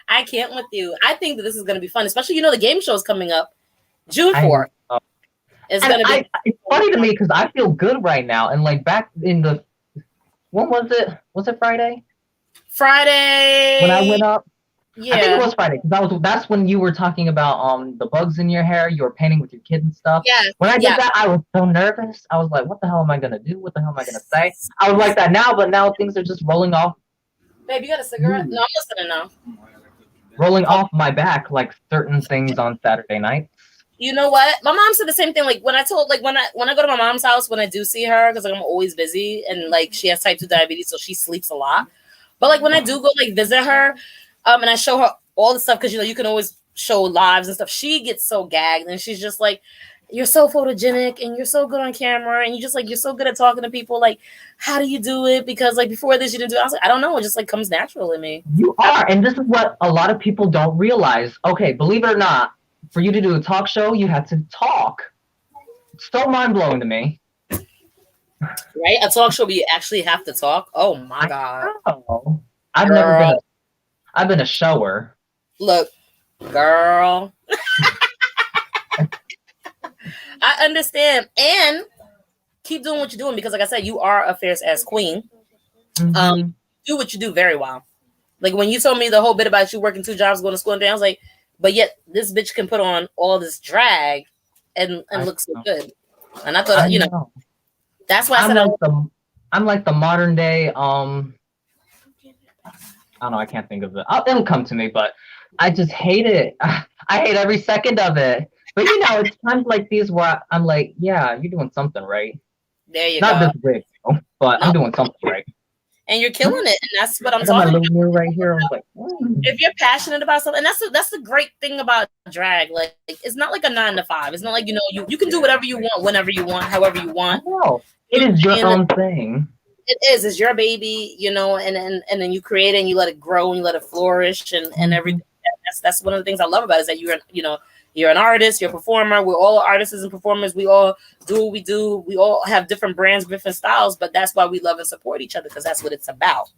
I can't with you. I think that this is going to be fun, especially the game show is coming up June 4th. It's going to be. It's funny to me because I feel good right now, and like back in the when was it? Was it Friday? Friday when I went up. Yeah, I think it was Friday because that's when you were talking about the bugs in your hair. You were painting with your kids and stuff. Yeah. When I did that, I was so nervous. I was like, "What the hell am I gonna do? What the hell am I gonna say?" I was like that now, but now things are just rolling off. Babe, you got a cigarette? No, I'm listening now. Rolling off my back like certain things on Saturday night. You know what? My mom said the same thing. Like when I go to my mom's house, when I do see her, because I'm always busy and like she has type 2 diabetes, so she sleeps a lot. But like when I do go like visit her, and I show her all the stuff because you can always show lives and stuff. She gets so gagged and she's just like, "You're so photogenic and you're so good on camera and you're so good at talking to people. Like, how do you do it? Because like before this you didn't do it." I was like, I don't know. It just like comes natural in me. You are, and this is what a lot of people don't realize. Okay, believe it or not, for you to do a talk show, you had to talk. It's so mind blowing to me. Right? A talk show where you actually have to talk. Oh my god. I've been a shower. Look, girl. I understand. And keep doing what you're doing because like I said, you are a fierce ass queen. Mm-hmm. Do what you do very well. Like when you told me the whole bit about you working 2 jobs, going to school and I was like, but yet this bitch can put on all this drag and look so good. And I thought, that's why I'm like the modern day, I don't know, I can't think of it. It'll come to me, but I just hate it. I hate every second of it. But it's times like these where I'm like, yeah, you're doing something right. There you go. Not this wig, but I'm doing something right. And you're killing it, and that's what I'm talking about. Mirror right here. I'm like, if you're passionate about something, and that's the great thing about drag. Like it's not like a 9 to 5. It's not like you can do whatever you want, whenever you want, however you want. No, it is your own thing. It is. It's your baby, and then you create it and you let it grow and you let it flourish and everything. That's one of the things I love about it is that You're an artist, you're a performer. We're all artists and performers. We all do what we do. We all have different brands, different styles, but that's why we love and support each other because that's what it's about.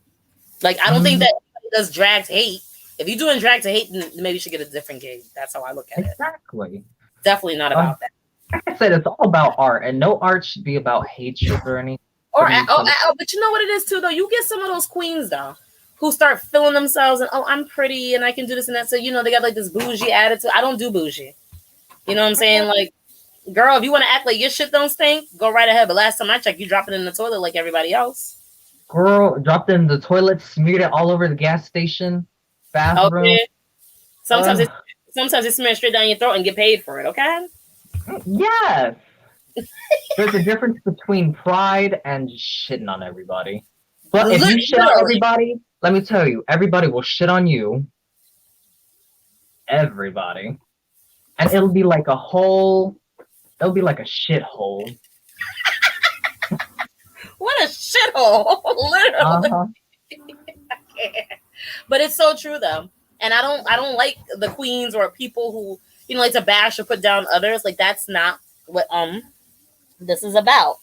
Like, I don't think that does drag to hate. If you're doing drag to hate, then maybe you should get a different gig. That's how I look at it. Exactly. Definitely not about that. Like I said, it's all about art, and no art should be about hatred or anything. But you know what it is too, though. You get some of those queens though, who start feeling themselves and I'm pretty and I can do this and that. So they got like this bougie attitude. I don't do bougie. You know what I'm saying? Like, girl, if you want to act like your shit don't stink, go right ahead. But last time I checked, you drop it in the toilet like everybody else. Girl, dropped it in the toilet, smeared it all over the gas station, bathroom. Okay. Sometimes it smears straight down your throat and get paid for it. Okay. Yes. There's a difference between pride and shitting on everybody. But if you shit on everybody, let me tell you, everybody will shit on you. Everybody. And it'll be like a shithole. What a shithole. Literally. Uh-huh. But it's so true though. And I don't like the queens or people who, like to bash or put down others. Like, that's not what this is about.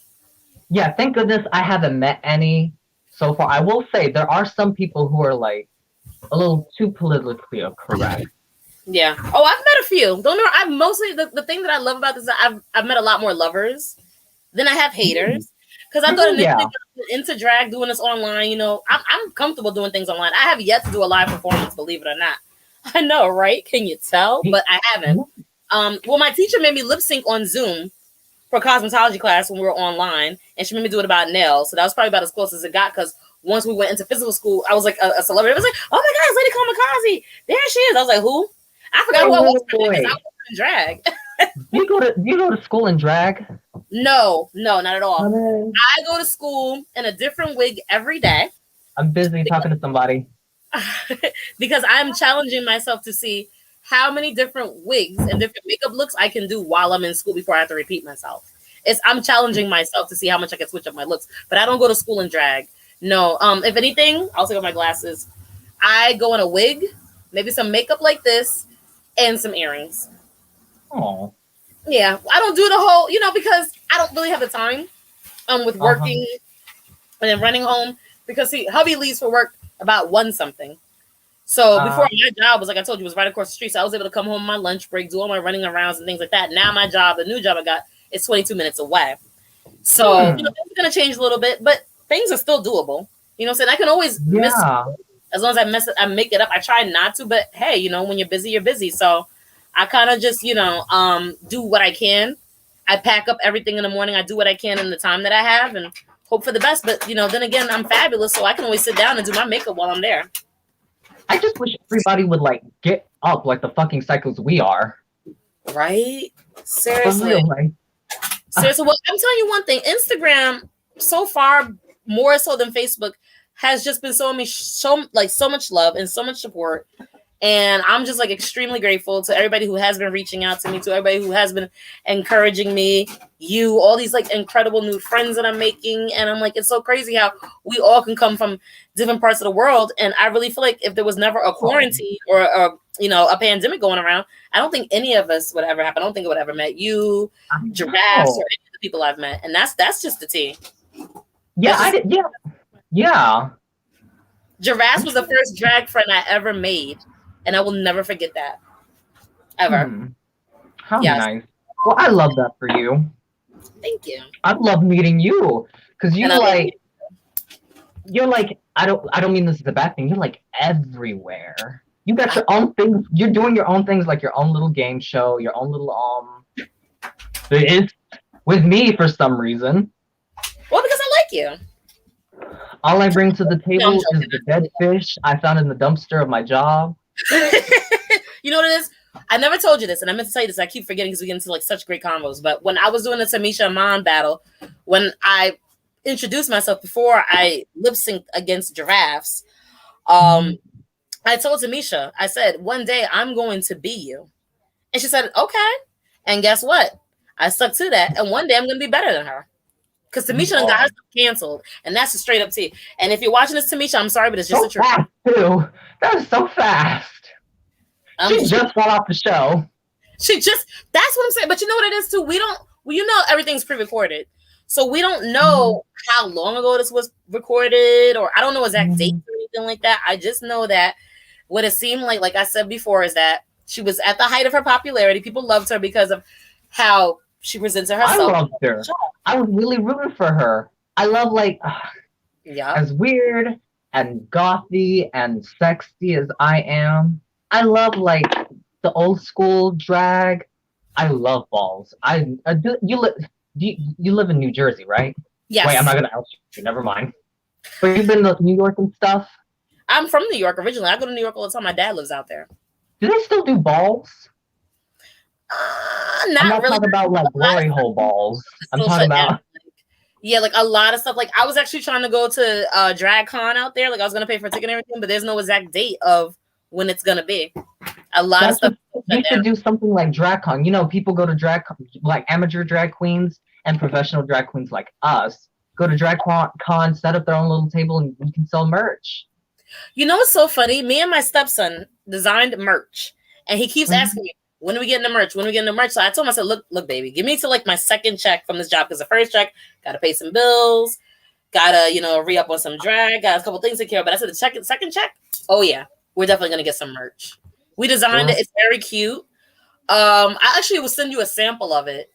Yeah, thank goodness I haven't met any so far. I will say there are some people who are like a little too politically correct. Yeah. Oh, I've met a few. Don't know. I've mostly the thing that I love about this is that I've met a lot more lovers than I have haters. Because I go into drag doing this online. I'm comfortable doing things online. I have yet to do a live performance, believe it or not. I know, right? Can you tell? But I haven't. Well, my teacher made me lip sync on Zoom for a cosmetology class when we were online, and she made me do it about nails. So that was probably about as close as it got. Because once we went into physical school, I was like a celebrity. I was like, "Oh my God, it's Lady Kamikaze! There she is!" I was like, "Who?" I forgot who I was because I was in drag. You go to school in drag? No, not at all. I go to school in a different wig every day. I'm busy talking to somebody. Because I'm challenging myself to see how many different wigs and different makeup looks I can do while I'm in school before I have to repeat myself. I'm challenging myself to see how much I can switch up my looks. But I don't go to school in drag. No. If anything, I'll take off my glasses. I go in a wig, maybe some makeup like this, and some earrings. Oh. Yeah, I don't do the whole, because I don't really have the time with working and then running home. Because see, hubby leaves for work about 1 something. So before my job was, like I told you, was right across the street. So I was able to come home on my lunch break, do all my running arounds and things like that. Now my job, the new job I got, is 22 minutes away. So things are gonna change a little bit, but things are still doable. So I can always miss as long as I make it up. I try not to, but hey, when you're busy, you're busy. So I kind of just, do what I can. I pack up everything in the morning. I do what I can in the time that I have and hope for the best. But, then again, I'm fabulous. So I can always sit down and do my makeup while I'm there. I just wish everybody would, get up like the fucking cycles we are. Right? Seriously. Seriously. Well, I'm telling you one thing. Instagram, so far, more so than Facebook, has just been showing me so much love and so much support. And I'm just extremely grateful to everybody who has been reaching out to me, to everybody who has been encouraging me, all these incredible new friends that I'm making. And I'm it's so crazy how we all can come from different parts of the world. And I really feel like if there was never a quarantine or a pandemic going around, I don't think any of us would ever happen. I don't think I would ever met you, Giraffes, or any of the people I've met. And that's just the tea. Yeah, I did. Yeah. Giraffes was the first drag friend I ever made. And I will never forget that. Ever. How nice. Well, I love that for you. Thank you. I love meeting you. Because you're I don't mean this is a bad thing. You're everywhere. You got your own things. You're doing your own things, like your own little game show, your own little it's with me for some reason. Well, because I like you. All I bring to the table is the dead fish I found in the dumpster of my job. You know what it is? I never told you this, and I meant to tell you this. I keep forgetting because we get into such great combos. But when I was doing the Tamisha Amon battle, when I introduced myself before I lip synced against Giraffes, I told Tamisha, I said, one day I'm going to be you. And she said, okay. And guess what? I stuck to that. And one day I'm going to be better than her. Because Tamisha got herself canceled. And that's a straight up tea. And if you're watching this, Tamisha, I'm sorry, but it's just so the truth. Fast too. That was so fast. She just got off the show. That's what I'm saying. But you know what it is too? You know, everything's pre-recorded. So we don't know how long ago this was recorded, or I don't know exact dates or anything like that. I just know that what it seemed like I said before, is that she was at the height of her popularity. People loved her because of how she presented herself. I loved her. I was really rooting for her. I love, like, as weird and gothy and sexy as I am, I love, like, the old school drag. I love balls. You live in New Jersey, right? Yes. Wait, I'm not gonna out you. Never mind. But you've been to New York and stuff. I'm from New York originally. I go to New York all the time. My dad lives out there. Do they still do balls? Not I'm not really. talking about like glory hole balls. I'm talking about like a lot of stuff. Like I was actually trying to go to Drag Con out there. Like I was gonna pay for a ticket and everything, but there's no exact date of when it's gonna be. A lot of stuff. They should do something like Drag Con. You know, people go to Drag Con, like amateur drag queens and professional drag queens like us go to Drag Con, set up their own little table, and we can sell merch. You know what's so funny? Me and my stepson designed merch, and he keeps asking me, when are we getting the merch? When are we getting the merch? So I told him, I said, look, baby, give me to like my second check from this job, because the first check, got to pay some bills, got to, re-up on some drag, got a couple things to care. But I said, the second check, oh yeah, we're definitely going to get some merch. We designed it. It's very cute. I actually will send you a sample of it,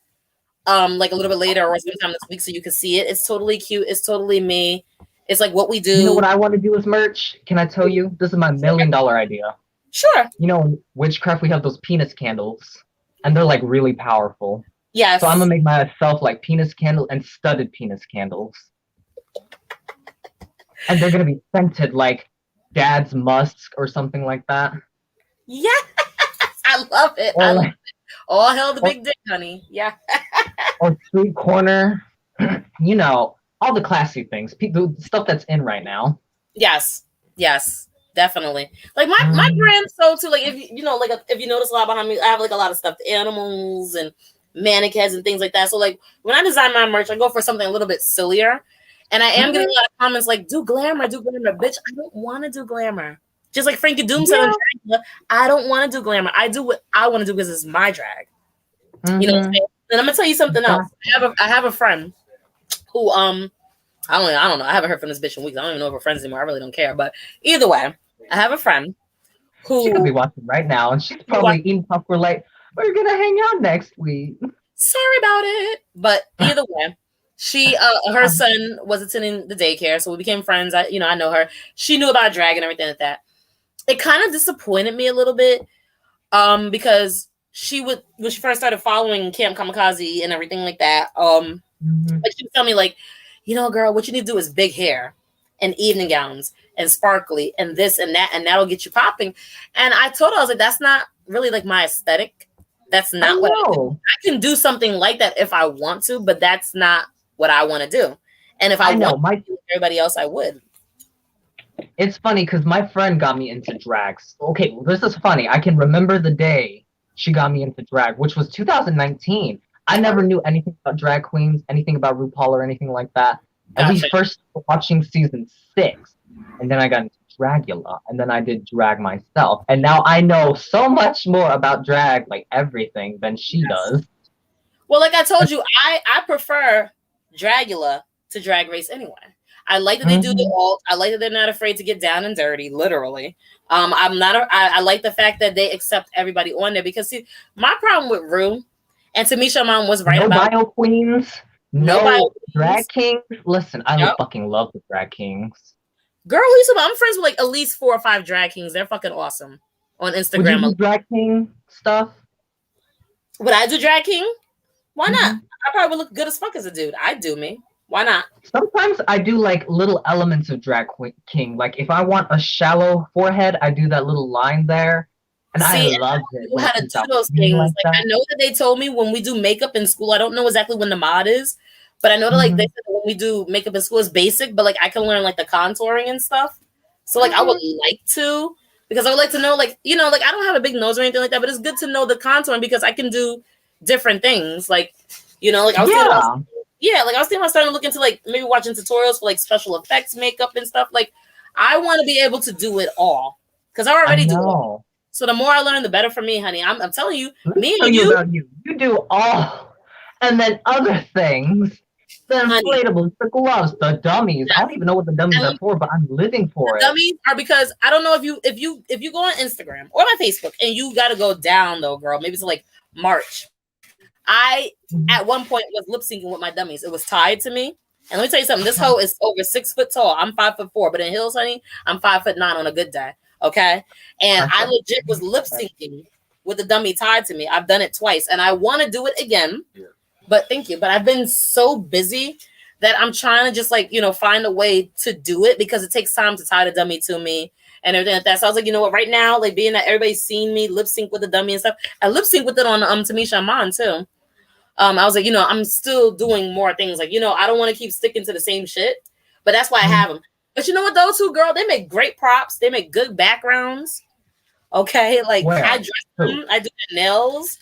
like a little bit later or sometime this week so you can see it. It's totally cute. It's totally me. It's like what we do. You know what I want to do with merch? Can I tell you? This is my $1 million idea. Sure. You know, in witchcraft, we have those penis candles, and they're like really powerful. Yes. So I'm gonna make myself like penis candle and studded penis candles, and they're gonna be scented like Dad's musk or something like that. Yeah, I love it. I love it. All hell the big dick, honey. Yeah. Or street corner, you know, all the classy things, the stuff that's in right now. Yes. Definitely. Like my brand so too. Like if if you notice a lot behind me, I have like a lot of stuffed animals and mannequins and things like that. So like when I design my merch, I go for something a little bit sillier. And I am getting a lot of comments like, do glamour, bitch. I don't want to do glamour. Just like Frankie Doom said on Dragula, I don't want to do glamour. I do what I want to do because it's my drag. You know what I'm saying? And I'm gonna tell you something else. I have a friend who I don't know. I haven't heard from this bitch in weeks. I don't even know if we're friends anymore. I really don't care. But either way, I have a friend who she could be watching right now, and she's probably eating popcorn like, we're gonna hang out next week. Sorry about it. But either way, she her son was attending the daycare, so we became friends. I know her. She knew about drag and everything like that. It kind of disappointed me a little bit, because when she first started following Camp Kamikazee and everything like that, like she would tell me like, girl, what you need to do is big hair and evening gowns and sparkly and this and that, and that'll get you popping. And I told her, I was like, that's not really like my aesthetic. That's not what I do. I can do something like that if I want to, but that's not what I want to do. And if I want to do everybody else, I would. It's funny because my friend got me into drags. Okay, this is funny. I can remember the day she got me into drag, which was 2019. I never knew anything about drag queens, anything about RuPaul or anything like that. And we first watching season 6, and then I got into Dragula, and then I did drag myself. And now I know so much more about drag, like everything, than she does. Well, like I told you, I prefer Dragula to Drag Race anyway. I like that they do the alt. I like that they're not afraid to get down and dirty, literally. I like the fact that they accept everybody on there, because see, my problem with Ru, and Tamisha Mom was right about bio queens, no drag kings. Listen, I fucking love the drag kings. Girl, I'm friends with like at least 4 or 5 drag kings. They're fucking awesome on Instagram. Would you do drag king stuff? Would I do drag king? Why not? I probably would look good as fuck as a dude. I'd do me. Why not? Sometimes I do like little elements of drag king. Like if I want a shallow forehead, I do that little line there. And I love it. How to do those things. Like I know that they told me when we do makeup in school, I don't know exactly when the mod is, but I know that like they said that when we do makeup in school is basic, but like I can learn like the contouring and stuff. So like I would like to, because I would like to know like, like I don't have a big nose or anything like that, but it's good to know the contouring because I can do different things. Like, like I was thinking about starting to look into like maybe watching tutorials for like special effects makeup and stuff. Like I want to be able to do it all because I already do it all. So the more I learn, the better for me, honey. I'm telling you, Let me me tell and you you, about you. You do all, and then other things. The honey. inflatables, the gloves, the dummies. I don't even know what the dummies And are for, but I'm living for it. dummies are because I don't know if you go on Instagram or my Facebook and you got to go down though, girl. Maybe it's like March. I at one point was lip syncing with my dummies. It was tied to me. And let me tell you something. This hoe is over 6 foot tall. I'm 5'4", but in heels, honey, I'm 5'9" on a good day. Okay, and I legit was lip syncing with the dummy tied to me. I've done it twice, and I want to do it again. Yeah. But thank you. But I've been so busy that I'm trying to just like, find a way to do it because it takes time to tie the dummy to me and everything like that. So I was like, you know what, right now, like being that everybody's seen me lip sync with the dummy and stuff, I lip sync with it on Tamisha Amon too. I was like, I'm still doing more things. Like, I don't want to keep sticking to the same shit, but that's why I have them. But you know what, those two girl, they make great props. They make good backgrounds. Okay, like Where? I dress them, I do their nails.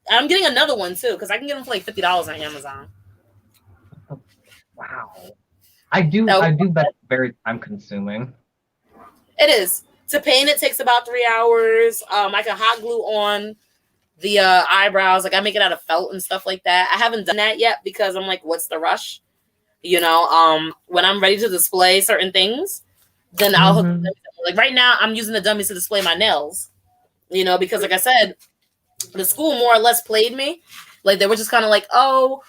I'm getting another one too because I can get them for like $50 on Amazon. Wow. I do bet it's very time consuming. It is. To paint it takes about 3 hours. I can hot glue on the eyebrows. Like I make it out of felt and stuff like that. I haven't done that yet because I'm like, what's the rush? When I'm ready to display certain things, then I'll hook them. Like right now I'm using the dummies to display my nails. Because like I said, the school more or less played me. Like they were just kind of like, oh,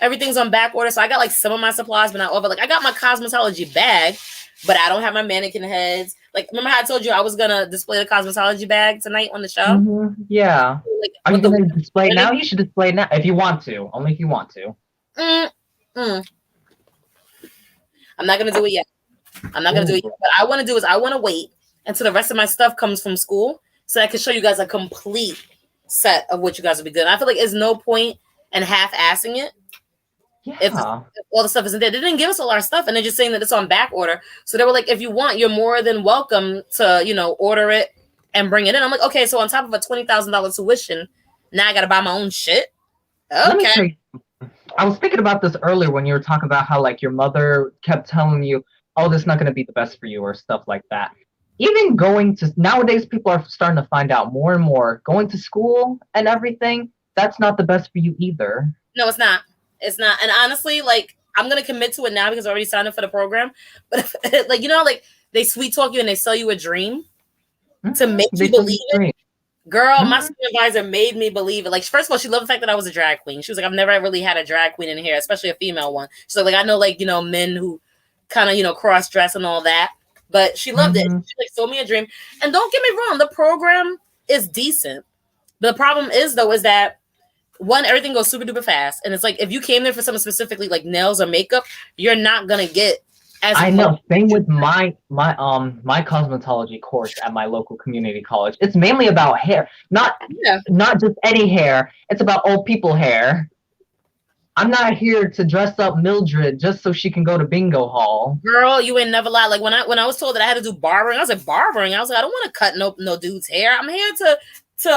everything's on back order. So I got like some of my supplies, but not over. Like I got my cosmetology bag, but I don't have my mannequin heads. Like remember how I told you I was gonna display the cosmetology bag tonight on the show? Yeah. Like, are you gonna display it now? You should display it now if you want to. Only if you want to. I'm not gonna do it yet. I'm not gonna do it yet. What I want to do is I want to wait until the rest of my stuff comes from school so I can show you guys a complete set of what you guys will be doing. I feel like there's no point in half-assing it. Yeah. If all the stuff isn't there. They didn't give us a lot of stuff, and they're just saying that it's on back order. So they were like, if you want, you're more than welcome to, order it and bring it in. I'm like, okay, so on top of a $20,000 tuition, now I got to buy my own shit? Okay. Let me tell you, I was thinking about this earlier when you were talking about how, like, your mother kept telling you, oh, this is not going to be the best for you or stuff like that. Even nowadays, people are starting to find out more and more, going to school and everything, that's not the best for you either. No, it's not. It's not. And honestly, like, I'm going to commit to it now because I already signed up for the program. But, like, they sweet talk you and they sell you a dream to make you believe it. Girl, my supervisor made me believe it. Like, first of all, she loved the fact that I was a drag queen. She was like, I've never really had a drag queen in here, especially a female one. So, like, I know, like, men who kind of, cross-dress and all that. But she loved it. She, like, sold me a dream. And don't get me wrong, the program is decent. The problem is, though, is that one, everything goes super duper fast. And it's like, if you came there for something specifically like nails or makeup, you're not going to get as I know. Same with my cosmetology course at my local community college. It's mainly about hair. Not just any hair. It's about old people hair. I'm not here to dress up Mildred just so she can go to bingo hall. Girl, you ain't never lied. Like when I was told that I had to do barbering, I was like, barbering? I was like, I don't want to cut no dude's hair. I'm here to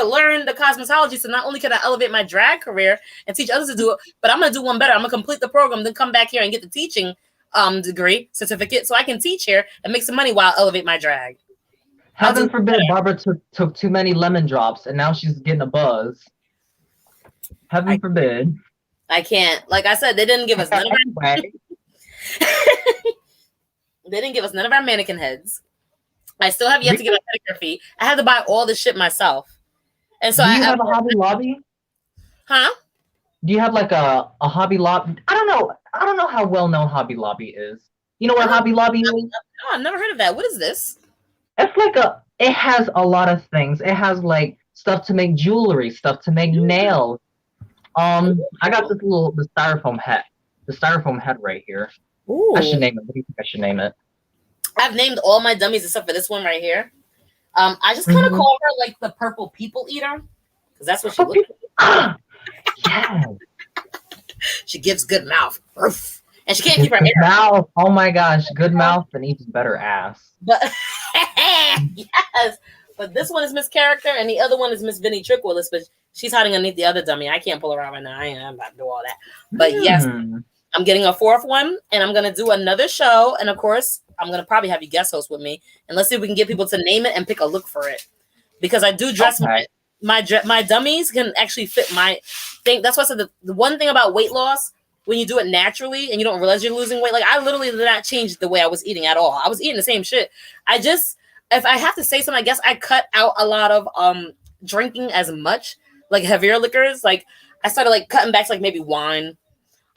learn the cosmetology, so not only can I elevate my drag career and teach others to do it, but I'm gonna do one better. I'm gonna complete the program, then come back here and get the teaching degree certificate, so I can teach here and make some money while I elevate my drag. Heaven forbid Barbara took too many lemon drops and now she's getting a buzz. Heaven forbid. I can't. Like I said, they didn't give us none of our they didn't give us none of our mannequin heads. I still have yet to get a pedicure fee. I had to buy all this shit myself. And so do you have a Hobby Lobby? Huh? Do you have like a Hobby Lobby? I don't know how well known Hobby Lobby is. You know what Hobby Lobby is? No, I've never heard of that. What is this? It's like it has a lot of things. It has like stuff to make jewelry, stuff to make nails. I got the styrofoam head. The styrofoam head right here. Ooh. I should name it. What do you think I should name it? I've named all my dummies except for this one right here. I just kind of call her like the purple people eater because that's what she looks like. Yes. She gives good mouth. And she can't keep her hair. Mouth. Oh my gosh, good mouth and even better ass. But yes. But this one is Miss Character and the other one is Miss Vinnie Trickwillis, but she's hiding underneath the other dummy. I can't pull her out right now. I'm about to do all that. But yes, I'm getting a fourth one, and I'm gonna do another show. And of course, I'm gonna probably have you guest host with me, and let's see if we can get people to name it and pick a look for it. Because I do dress my dummies can actually fit my thing. That's why I said the one thing about weight loss, when you do it naturally and you don't realize you're losing weight, like I literally did not change the way I was eating at all. I was eating the same shit. I just, if I have to say something, I guess I cut out a lot of drinking as much, like heavier liquors. Like I started like cutting back to like maybe wine.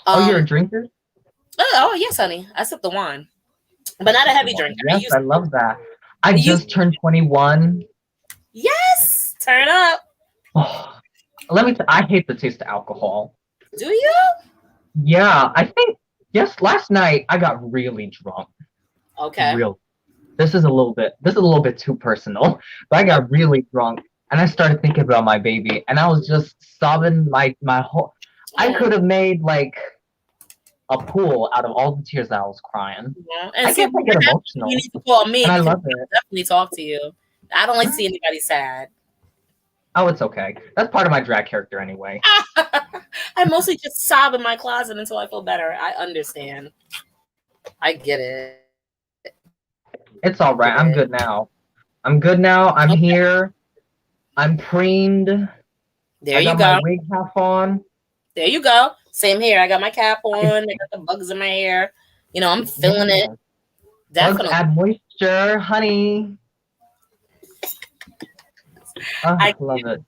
You're a drinker? Oh yes, honey. I sip the wine, but not a heavy drinker. Yes, I love that. I just turned 21. Yes, turn up. Oh, I hate the taste of alcohol. Do you? Yeah, I think last night I got really drunk. Okay. This is a little bit too personal, but I got really drunk and I started thinking about my baby and I was just sobbing my whole. I could have made like a pool out of all the tears that I was crying. Yeah. And I get emotional. You need to call me. And I love it. I'll definitely talk to you. I don't like to see anybody sad. Oh, it's okay. That's part of my drag character anyway. I mostly just sob in my closet until I feel better. I understand. I get it. It's all right. I'm good now. I'm here. I'm preened. There you I got my wig half on. There you go. Same here. I got my cap on. I got the bugs in my hair. You know, I'm feeling it. Definitely. Bugs add moisture, honey. I love it.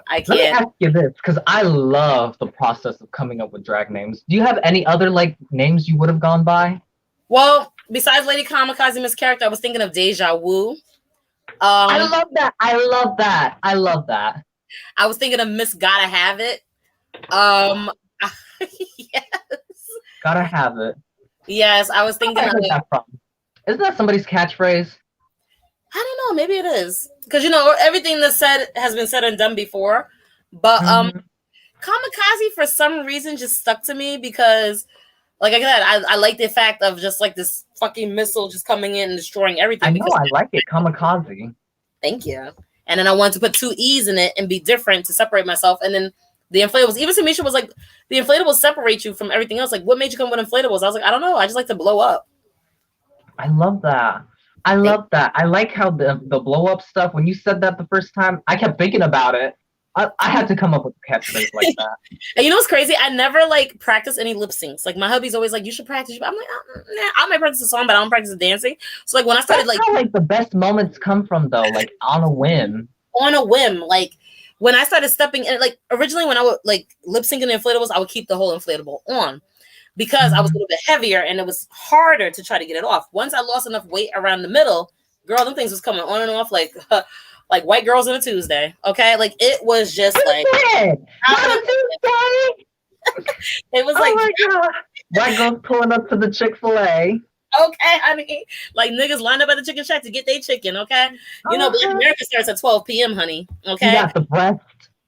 I can't. Let me ask you this, because I love the process of coming up with drag names. Do you have any other like names you would have gone by? Well, besides Lady Kamikaze Miss Character, I was thinking of Deja Wu. I love that. I love that. I was thinking of Miss Gotta Have It. Yes. Gotta have it. Yes, I was thinking of that from. Isn't that somebody's catchphrase? I don't know. Maybe it is. Because, you know, everything that's said has been said and done before. But Kamikaze, for some reason, just stuck to me because, like I said, I like the fact of just like this fucking missile just coming in and destroying everything. I know, I like it. Kamikaze. Thank you. And then I wanted to put 2 E's in it and be different to separate myself. And then the inflatables, even Samisha was like, the inflatables separate you from everything else. Like, what made you come with inflatables? I was like, I don't know. I just like to blow up. I love that. I like how the blow up stuff, when you said that the first time, I kept thinking about it. I had to come up with a catchphrase like that. And you know what's crazy? I never like practice any lip syncs. Like my hubby's always like, you should practice. I'm like, nah, I might practice a song, but I don't practice the dancing. So like when I started That's how, like the best moments come from though, like on a whim. On a whim, like when I started stepping in, like originally when I would like lip syncing the inflatables, I would keep the whole inflatable on because I was a little bit heavier and it was harder to try to get it off. Once I lost enough weight around the middle, girl, them things was coming on and off like white girls on a Tuesday. Okay, like it was just like it was like, oh my God. White girls pulling up to the Chick-fil-A. Okay, honey. Like niggas lined up at the chicken shack to get their chicken, okay? You know, Black America starts at 12 p.m., honey. Okay. You got the breast,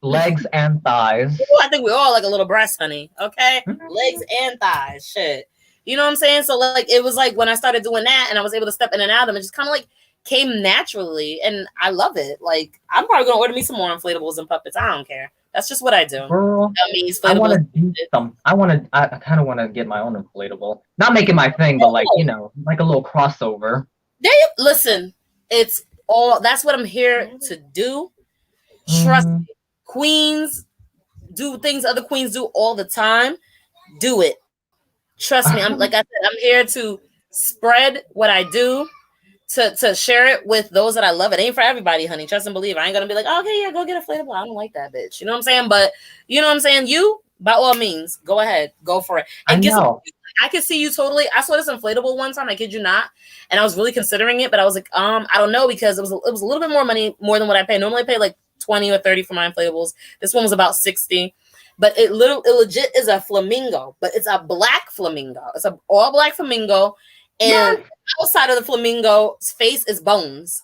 legs, and thighs. Ooh, I think we all like a little breast, honey. Okay? Legs and thighs. Shit. You know what I'm saying? So like it was like when I started doing that and I was able to step in and out of them, it just kind of like came naturally. And I love it. Like I'm probably gonna order me some more inflatables and puppets. I don't care. That's just what I do. Girl, I want to do some. I kind of want to get my own inflatable. Not making my thing, but like, you know, like a little crossover. Listen, it's all, that's what I'm here to do. Trust me. Queens do things other queens do all the time. Do it. Trust me. I'm like I said, I'm here to spread what I do. To share it with those that I love. It ain't for everybody, honey. Trust and believe. I ain't gonna be like, oh, okay, yeah, go get a inflatable. I don't like that bitch. You know what I'm saying? But you know what I'm saying? You, by all means, go ahead, go for it. And I can see you totally. I saw this inflatable one time. I kid you not, and I was really considering it, but I was like, I don't know because it was a little bit more money, more than what I pay. Normally, I pay like 20 or 30 for my inflatables. This one was about 60. But it legit is a flamingo, but it's a black flamingo. It's a all black flamingo. And outside of the flamingo's face is bones.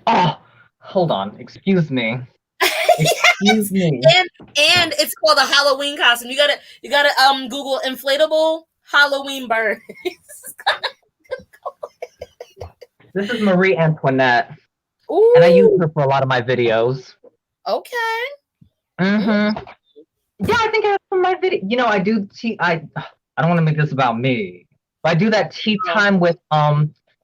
Oh, hold on. Excuse me. Excuse me. And it's called a Halloween costume. You gotta Google inflatable Halloween bird. This is Marie Antoinette. Ooh. And I use her for a lot of my videos. Okay. Yeah, I think I have some of my video. You know, I do I don't want to make this about me. But I do that tea time with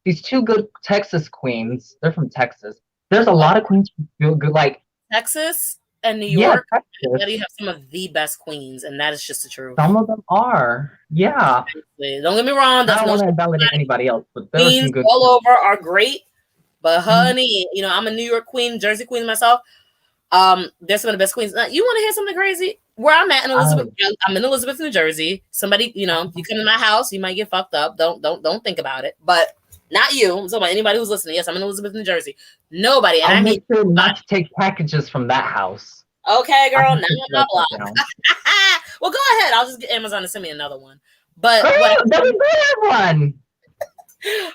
these two good Texas queens. They're from Texas. There's a lot of queens who feel good, like Texas and New yeah, York. Texas. You have some of the best queens, and that is just the truth. Some of them are, yeah. Don't get me wrong. I don't want to invalidate anybody else, but there are queens some good all over are great. But honey, you know, I'm a New York queen, Jersey queen myself. There's some of the best queens. Now, you want to hear something crazy? Where I'm at in Elizabeth, I'm in Elizabeth, New Jersey. Somebody, you know, you come to my house, you might get fucked up. Don't think about it. But not you. I'm talking about anybody who's listening. Yes, I'm in Elizabeth, New Jersey. Nobody, and I'll I mean make sure not to take packages from that house. Okay, girl. Now I'm not blocked. Down. Well, go ahead. I'll just get Amazon to send me another one. But one.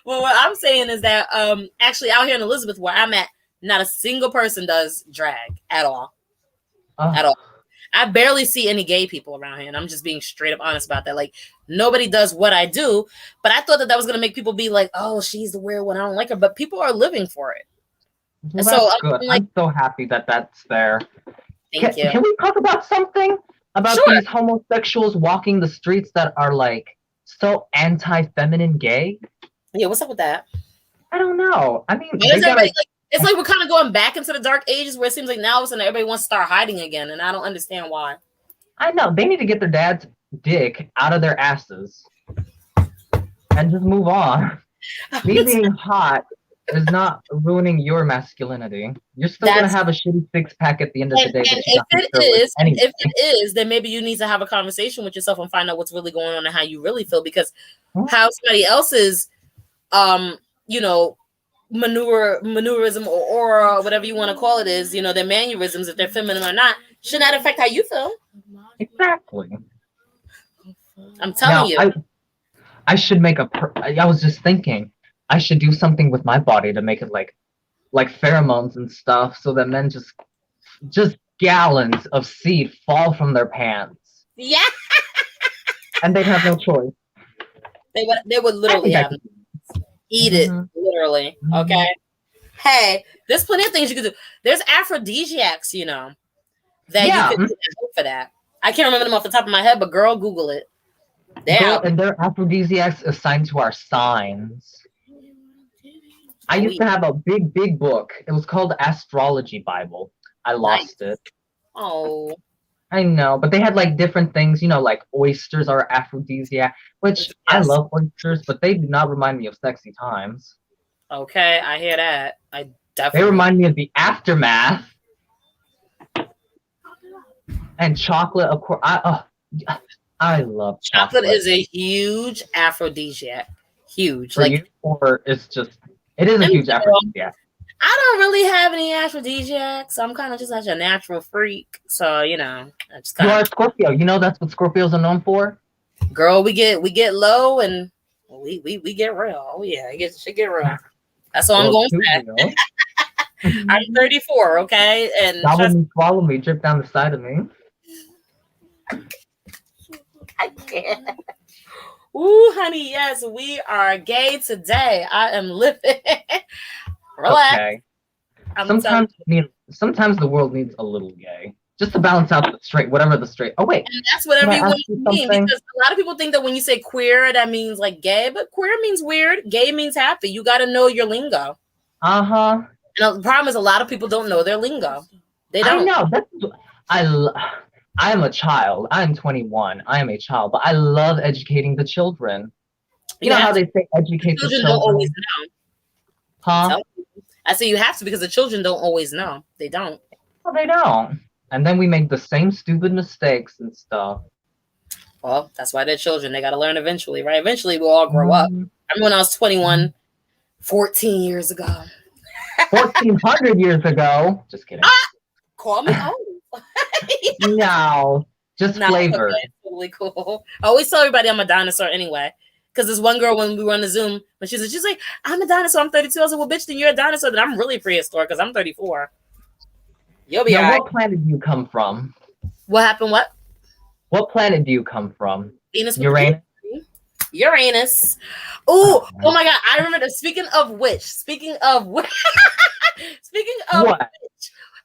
Well, what I'm saying is that actually out here in Elizabeth, where I'm at, not a single person does drag at all. At all. I barely see any gay people around here, and I'm just being straight up honest about that. Like, nobody does what I do, but I thought that was going to make people be like, oh, she's the weird one, I don't like her, but people are living for it. Well, that's good. Like, I'm so happy that that's there. Thank you. Can we talk about something? About these homosexuals walking the streets that are, like, so anti-feminine gay? Yeah, what's up with that? I don't know. I mean, it's like we're kind of going back into the dark ages where it seems like now all of a sudden everybody wants to start hiding again, and I don't understand why. I know. They need to get their dad's dick out of their asses and just move on. Me being hot is not ruining your masculinity. You're still going to have a shitty six-pack at the end of the day. And if it is, then maybe you need to have a conversation with yourself and find out what's really going on and how you really feel, because how somebody else's you know, maneuverism or aura, whatever you want to call it, is, you know, their mannerisms, if they're feminine or not, should not affect how you feel. Exactly. I'm telling you. I should make I was just thinking, I should do something with my body to make it like pheromones and stuff, so that men just gallons of seed fall from their pants. Yeah. And they'd have no choice. They would literally have eat it, literally. Okay. Hey, there's plenty of things you can do. There's aphrodisiacs, you know, that you can do for that. I can't remember them off the top of my head, but girl, Google it. And they're aphrodisiacs assigned to our signs. I used to have a big book. It was called the Astrology Bible. I lost it. Oh. I know, but they had like different things, you know, like oysters are aphrodisiac, which I love oysters, but they do not remind me of sexy times. Okay, I hear that. I definitely. They remind me of the aftermath. And chocolate, of course. I love chocolate. Chocolate is a huge aphrodisiac. Huge. For you, or it is a huge aphrodisiac. I don't really have any aphrodisiacs. I'm kind of just such a natural freak. So, you know, I just you are a Scorpio. You know that's what Scorpios are known for? Girl, we get low and we get real. Oh yeah, shit get real. That's all I'm going to say. I'm 34, okay? And swallow me, drip down the side of me. I can't. Ooh, honey, yes, we are gay today. I am living. Relax. Okay. Sometimes the world needs a little gay, just to balance out the straight, whatever the straight. Oh wait, and that's what everyone means, because a lot of people think that when you say queer, that means like gay, but queer means weird. Gay means happy. You got to know your lingo. And the problem is a lot of people don't know their lingo. They don't. I know. I am a child. I am 21. I am a child, but I love educating the children. You know how they say educate the children don't always know. Huh? I say you have to, because the children don't always know. They don't. Well, they don't. And then we make the same stupid mistakes and stuff. Well, that's why they're children. They got to learn eventually, right? Eventually, we'll all grow up. I remember when I was 21, 14 years ago. 1,400 years ago. Just kidding. Call me old. No, just flavor. Okay. Totally cool. I always tell everybody I'm a dinosaur anyway. Because there's one girl when we were on the Zoom, when she's like, I'm a dinosaur, I'm 32. I was like, well, bitch, then you're a dinosaur. Then I'm really prehistoric because I'm 34. You'll be all right. What planet do you come from? What happened? What planet do you come from? Venus. Uranus. Oh my God. I remember, speaking of which, I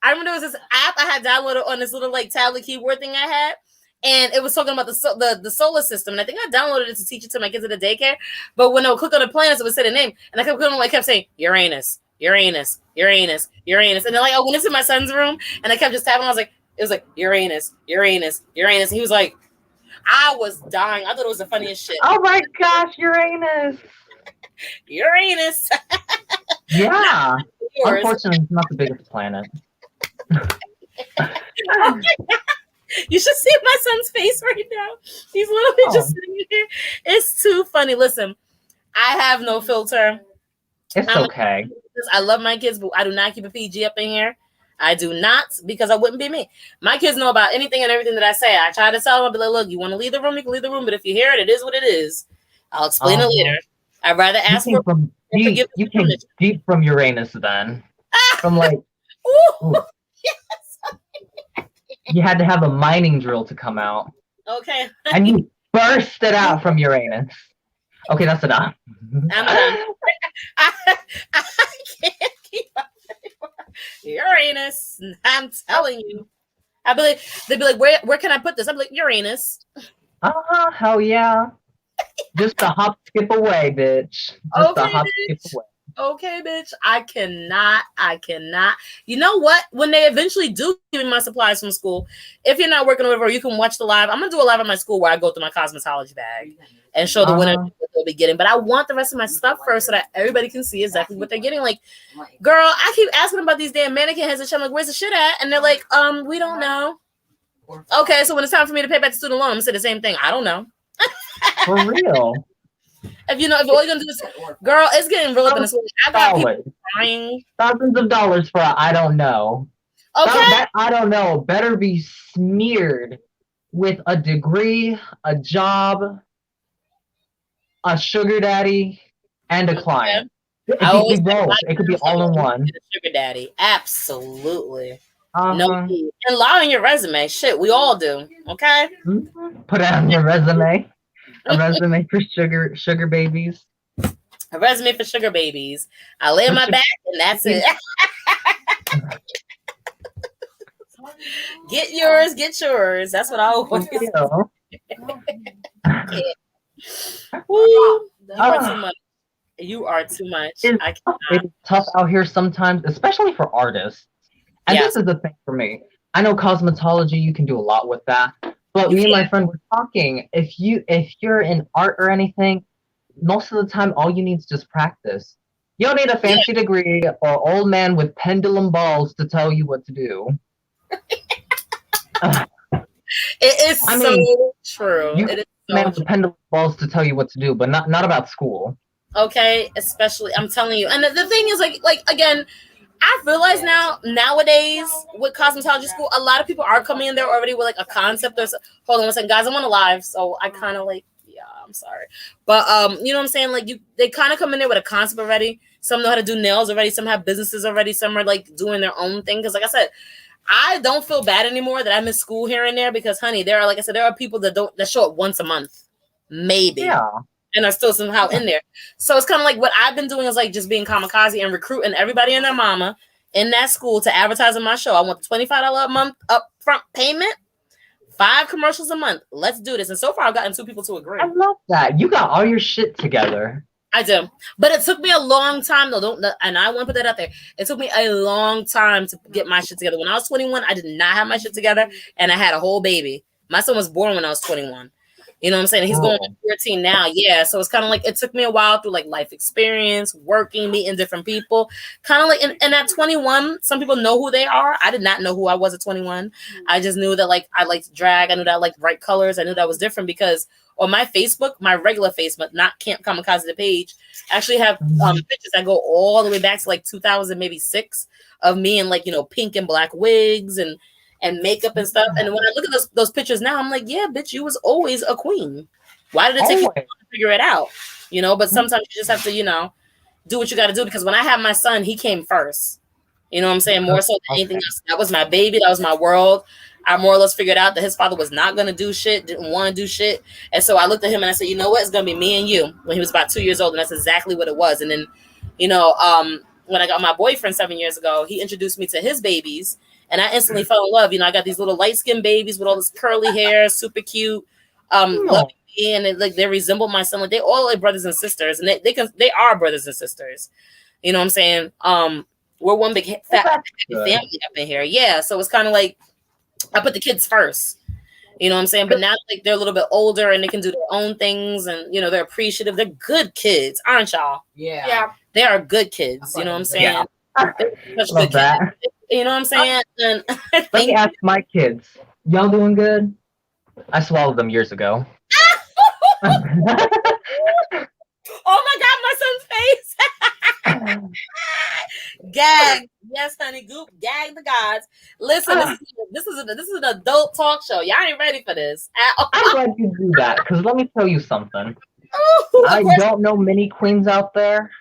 remember there was this app I had downloaded on this little like tablet keyboard thing I had. and it was talking about the solar system. And I think I downloaded it to teach it to my kids at the daycare. But when I would click on the planets, it would say the name, and I kept clicking, I kept saying Uranus, Uranus, Uranus, Uranus, and then like I went into my son's room, and I kept just tapping. I was like, it was like Uranus, Uranus, Uranus. And he was like, I was dying. I thought it was the funniest shit. Oh my gosh, Uranus. Uranus. Yeah. Unfortunately, it's not the biggest planet. You should see my son's face right now. He's literally just sitting here. It's too funny. Listen, I have no filter. It's okay. I love my kids, but I do not keep a PG up in here. I do not, because I wouldn't be me. My kids know about anything and everything that I say. I try to tell them, I'll be like, look, you want to leave the room, you can leave the room, but if you hear it, it is what it is. I'll explain it later. I'd rather ask for you came deep from Uranus then. From like, ooh. Yes. You had to have a mining drill to come out. Okay. And you burst it out from Uranus. Okay, that's enough. I'm done. I can't keep up anymore. Uranus. I'm telling you. They'd be like, where can I put this? I'd be like, Uranus. Hell yeah. Just a hop, skip away, bitch. Just okay, a hop, bitch. skip away. Okay, bitch. I cannot. You know what? When they eventually do give me my supplies from school, if you're not working over, you can watch the live. I'm gonna do a live at my school where I go through my cosmetology bag and show the winner what they'll be getting. But I want the rest of my stuff first so that everybody can see exactly what they're getting. Like, girl, I keep asking about these damn mannequin heads and shit. I'm like, where's the shit at? And they're like, we don't know. Okay, so when it's time for me to pay back the student loan, I'm gonna say the same thing. I don't know. For real. If all you're gonna do is, girl, it's getting real up in this. I got people crying. Thousands of dollars for a I don't know. Okay. That I don't know better be smeared with a degree, a job, a sugar daddy, and a client. It could be both. It could be all in one. Sugar daddy, absolutely. No, and lie on your resume. Shit, we all do. Okay. Put it on your resume. A resume for sugar babies. A resume for sugar babies. I lay on my back and that's it. Get yours. That's what I always do. You are too much. It's tough out here sometimes, especially for artists. And this is the thing for me. I know cosmetology, you can do a lot with that. But me and my friend were talking. If you're in art or anything, most of the time all you need is just practice. You don't need a fancy degree or old man with pendulum balls to tell you what to do. It is so true. You need a man with pendulum balls to tell you what to do, but not about school. Okay, especially I'm telling you. And the thing is, like again, I've realized nowadays with cosmetology school, a lot of people are coming in there already with like a concept. Hold on one second, guys. I'm on a live, so I kind of like, I'm sorry, but you know what I'm saying? Like they kind of come in there with a concept already. Some know how to do nails already. Some have businesses already. Some are like doing their own thing. Because like I said, I don't feel bad anymore that I miss school here and there because, honey, there are people that show up once a month, maybe. Yeah. And are still somehow in there. So it's kind of like what I've been doing is like just being kamikaze and recruiting everybody and their mama in that school to advertise on my show. I want the $25 a month upfront payment, 5 commercials a month. Let's do this. And so far I've gotten 2 people to agree. I love that. You got all your shit together. I do. But it took me a long time though. And I want to put that out there. It took me a long time to get my shit together. When I was 21, I did not have my shit together and I had a whole baby. My son was born when I was 21. You know what I'm saying? He's going on 14 now. Yeah. So it's kind of like it took me a while through like life experience, working, meeting different people. Kind of like and at 21, some people know who they are. I did not know who I was at 21. I just knew that like I liked drag. I knew that I liked bright colors. I knew that was different because on my Facebook, my regular Facebook, not Camp Kamikaze the page, I actually have pictures that go all the way back to like 2000, maybe 6 of me in like, pink and black wigs and makeup and stuff. And when I look at those pictures now, I'm like, yeah, bitch, you was always a queen. Why did it take you to figure it out? But sometimes you just have to, do what you got to do. Because when I had my son, he came first. You know what I'm saying? More so than anything else. That was my baby. That was my world. I more or less figured out that his father was not going to do shit, didn't want to do shit. And so I looked at him and I said, you know what? It's going to be me and you when he was about 2 years old. And that's exactly what it was. And then, when I got my boyfriend 7 years ago, he introduced me to his babies. and I instantly fell in love. You know, I got these little light skinned babies with all this curly hair, super cute, loving me, and they resemble my son. Like they all like brothers and sisters, and they are brothers and sisters. You know what I'm saying? We're one big fat family up in here. Yeah, so it's kind of like I put the kids first. You know what I'm saying? But now like they're a little bit older and they can do their own things, and you know they're appreciative. They're good kids, aren't y'all? Yeah. They are good kids. You know what I'm saying? Yeah. Such Love good that. kids. You know what I'm saying? And Let me ask my kids. Y'all doing good? I swallowed them years ago. Oh my God, my son's face. Gag. Yes, honey. Goop. Gag the gods. Listen, this is an adult talk show. Y'all ain't ready for this. I'm glad you do that, because let me tell you something. Ooh, I don't know many queens out there,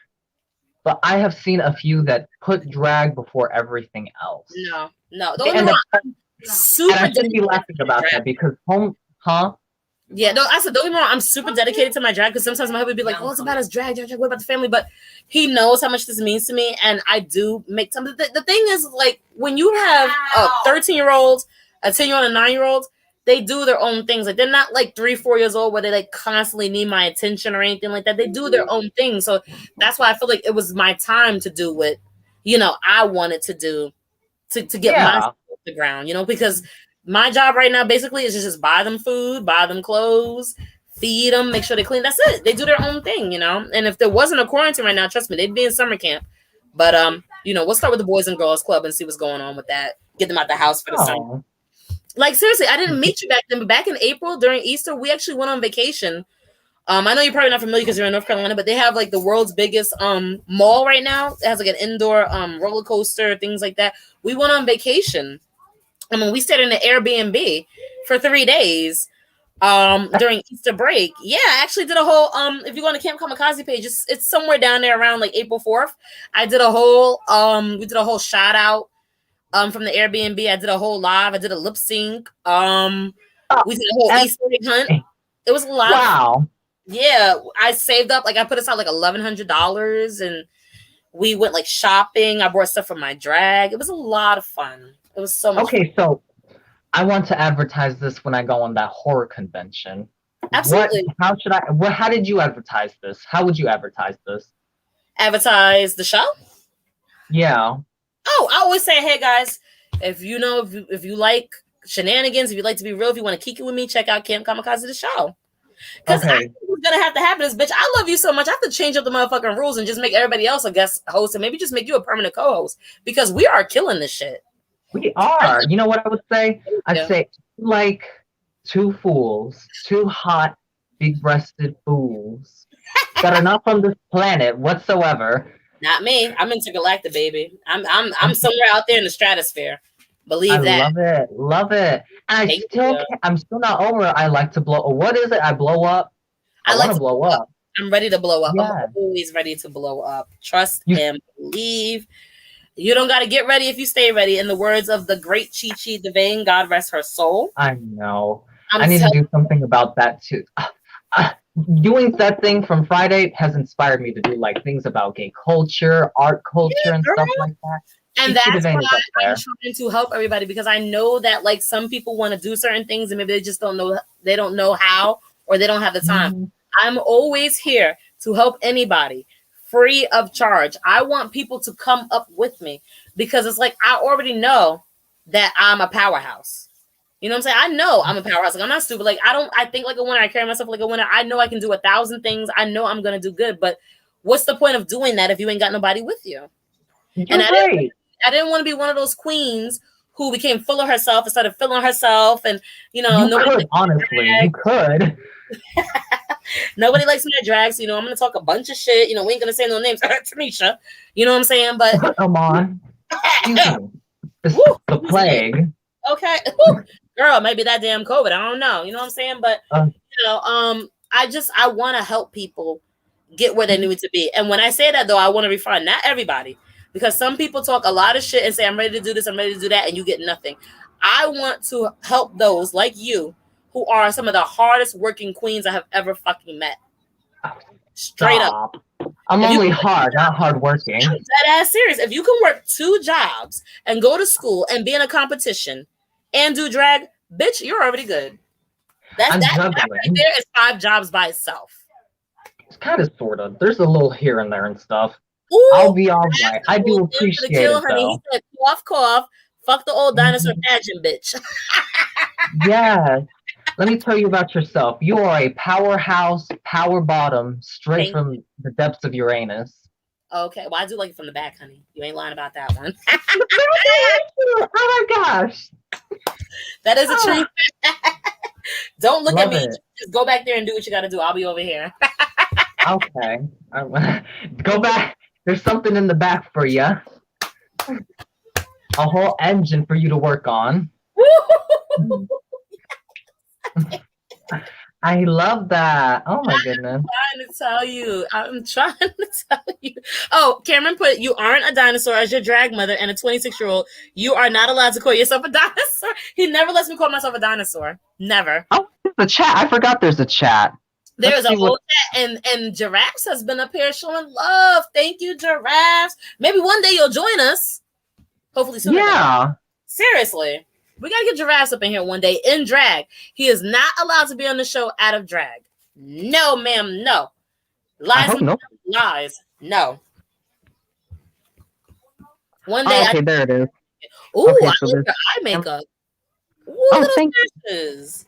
but I have seen a few that put drag before everything else. No. Don't get me wrong. I'm super and I shouldn't be dedicated laughing to my about drag. that because Yeah, no, I said don't get me wrong. I'm super dedicated to my drag because sometimes my husband would be like, "Oh, it's about his drag. What about the family?" But he knows how much this means to me, and I do make some. The thing is, like when you have a 13-year-old, a 10-year-old, and a 9-year-old, they do their own things. Like they're not like 3, 4 years old where they like constantly need my attention or anything like that. They do their own thing, so that's why I feel like it was my time to do what I wanted to do to get myself off the ground. Because my job right now basically is just buy them food, buy them clothes, feed them, make sure they clean. That's it. They do their own thing, And if there wasn't a quarantine right now, trust me, they'd be in summer camp. But we'll start with the Boys and Girls Club and see what's going on with that. Get them out the house for the summer. Like seriously, I didn't meet you back then, but back in April during Easter, we actually went on vacation. I know you're probably not familiar because you're in North Carolina, but they have like the world's biggest mall right now. It has like an indoor roller coaster, things like that. We went on vacation. I mean, we stayed in an Airbnb for 3 days during Easter break. Yeah, I actually did a whole if you go on the Camp Kamikazee page, it's somewhere down there around like April 4th. I did a whole we did a whole shout out from the Airbnb. I did a whole live. I did a lip sync. We did a whole Easter egg hunt. It was a lot. Wow. Yeah, I saved up, like I put aside like $1,100 and we went like shopping. I bought stuff for my drag. It was a lot of fun. It was so much fun. So I want to advertise this when I go on that horror convention. Absolutely. How did you advertise this? How would you advertise this? Advertise the show? Yeah. Oh, I always say, hey guys, if you like shenanigans, if you like to be real, if you want to kick it with me, check out Camp Kamikaze the show. Because what's gonna have to happen is, bitch, I love you so much, I have to change up the motherfucking rules and just make everybody else a guest host and maybe just make you a permanent co-host because we are killing this shit. We are. You know what I would say? I'd say like two fools, two hot, big-breasted fools that are not from this planet whatsoever. Not me. I'm intergalactic, baby. I'm somewhere out there in the stratosphere. Believe that. Love it. And I'm still not over it. I like to blow. What is it? I blow up. I like to blow up. I'm ready to blow up. Yeah. I'm always ready to blow up. Trust and believe. You don't got to get ready if you stay ready. In the words of the great Chi-Chi DeVane, God rest her soul. I know. I need to do something about that too. Doing that thing from Friday has inspired me to do like things about gay culture, art culture, and stuff like that. And that's why I'm trying to help everybody because I know that like some people want to do certain things and maybe they just don't know. They don't know how or they don't have the time. Mm-hmm. I'm always here to help anybody free of charge. I want people to come up with me because it's like I already know that I'm a powerhouse. You know what I'm saying? I know I'm a powerhouse. Like I'm not stupid. Like I think like a winner. I carry myself like a winner. I know I can do 1,000 things. I know I'm gonna do good. But what's the point of doing that if you ain't got nobody with you? I didn't want to be one of those queens who became full of herself instead of feeling herself. And you could honestly, you could. Nobody likes my drag, so I'm gonna talk a bunch of shit. We ain't gonna say no names. Tanisha, you know what I'm saying? But come on, it's the plague. Okay, girl, maybe that damn COVID. I don't know. You know what I'm saying? But I want to help people get where they need to be. And when I say that, though, I want to refine not everybody. Because some people talk a lot of shit and say, I'm ready to do this, I'm ready to do that, and you get nothing. I want to help those like you who are some of the hardest working queens I have ever fucking met. Straight up. I'm If you only can work hard, not hardworking. I'm dead ass serious. If you can work 2 jobs and go to school and be in a competition and do drag, bitch, you're already good. I'm That juggling. right there is 5 jobs by itself. It's kind of, sort of. There's a little here and there and stuff. Ooh, I'll be all right. I do to the appreciate kill, it, honey. though. He said, cough, cough. Fuck the old dinosaur pageant, bitch. Yes. Let me tell you about yourself. You are a powerhouse, power bottom, straight Thank from the depths of Uranus. Okay, well, I do like it from the back, honey. You ain't lying about that one. Oh my gosh. That is a treat. Don't look at Love me. it. Just go back there and do what you got to do. I'll be over here. Okay. Go back. There's something in the back for you. A whole engine for you to work on. I love that. Oh my goodness. I'm trying to tell you. Oh, Cameron put, you aren't a dinosaur as your drag mother and a 26-year-old. You are not allowed to call yourself a dinosaur. He never lets me call myself a dinosaur. Never. Oh, there's a chat. I forgot there's a chat. There Let's is a see whole what- chat, and Giraffes has been up here showing love. Thank you, Giraffes. Maybe one day you'll join us. Hopefully soon. Yeah. Seriously. We gotta get Giraffes up in here one day in drag. He is not allowed to be on the show out of drag. No, ma'am, no. I hope Lies, no. lies, no. One day, Okay, there it is. ooh, Okay, I so like this- your eye makeup. Ooh, Oh, look at thank those lashes.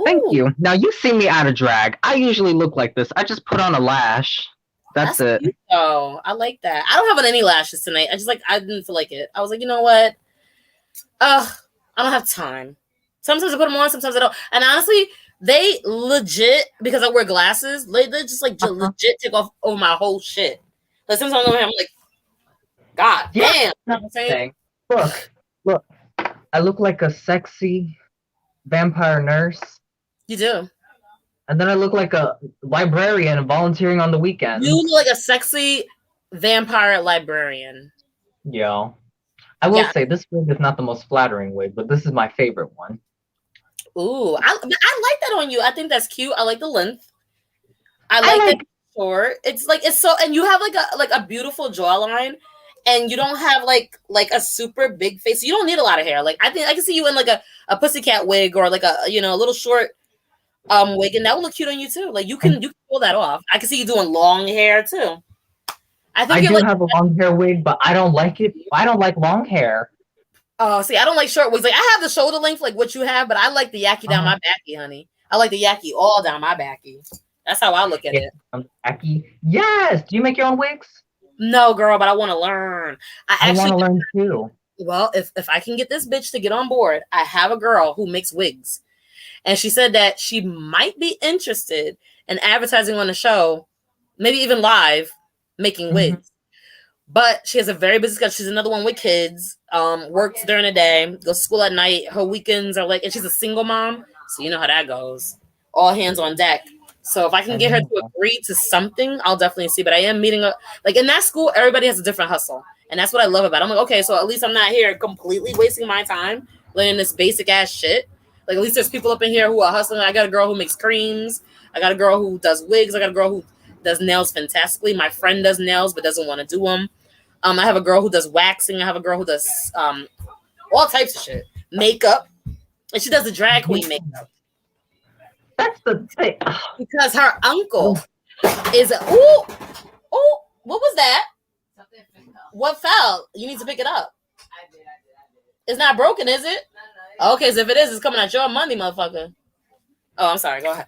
Thank Ooh, you. Now you see me out of drag. I usually look like this. I just put on a lash. That's it. cute, though. I like that. I don't have on any lashes tonight. I didn't feel like it. I was like, you know what? I don't have time. Sometimes I put them on, sometimes I don't. And honestly, they legit, because I wear glasses, they just like legit take off over my whole shit. Like sometimes I'm like, God Yeah. damn. You know what I'm saying? Look. I look like a sexy vampire nurse. You do. And then I look like a librarian volunteering on the weekends. You look like a sexy vampire librarian. Yo. I will say this wig is not the most flattering wig, but this is my favorite one. Ooh, I like that on you. I think that's cute. I like the length. I like that it's short. It's so, and you have like a beautiful jawline, and you don't have like a super big face. You don't need a lot of hair. Like I think I can see you in like a pussycat wig or like a a little short wig, and that would look cute on you too. Like you can pull that off. I can see you doing long hair too. I do have a long hair wig, but I don't like it. I don't like long hair. Oh, see, I don't like short wigs. Like I have the shoulder length, like what you have, but I like the yaki down my backy, honey. I like the yaki all down my backy. That's how I look at it. Yaki. Yes. Do you make your own wigs? No, girl, but I want to learn. I want to learn too. Well, if I can get this bitch to get on board, I have a girl who makes wigs, and she said that she might be interested in advertising on the show, maybe even live, making wigs. But she has a very busy schedule. She's another one with kids, works during the day, goes to school at night. Her weekends are and she's a single mom, so you know how that goes. All hands on deck. So if I can get her to agree to something, I'll definitely see. But I am meeting her. Like in that school, everybody has a different hustle. And that's what I love about it. I'm like, okay, so at least I'm not here completely wasting my time learning this basic ass shit. Like at least there's people up in here who are hustling. I got a girl who makes creams. I got a girl who does wigs. I got a girl who does nails fantastically. My friend does nails but doesn't want to do them. I have a girl who does waxing. I have a girl who does all types of shit. Makeup. And she does the drag queen makeup. That's the thing. Because her uncle is what was that? What fell? You need to pick it up. I did. It's not broken, is it? No. Okay, so if it is, it's coming out your money, motherfucker. Oh, I'm sorry. Go ahead.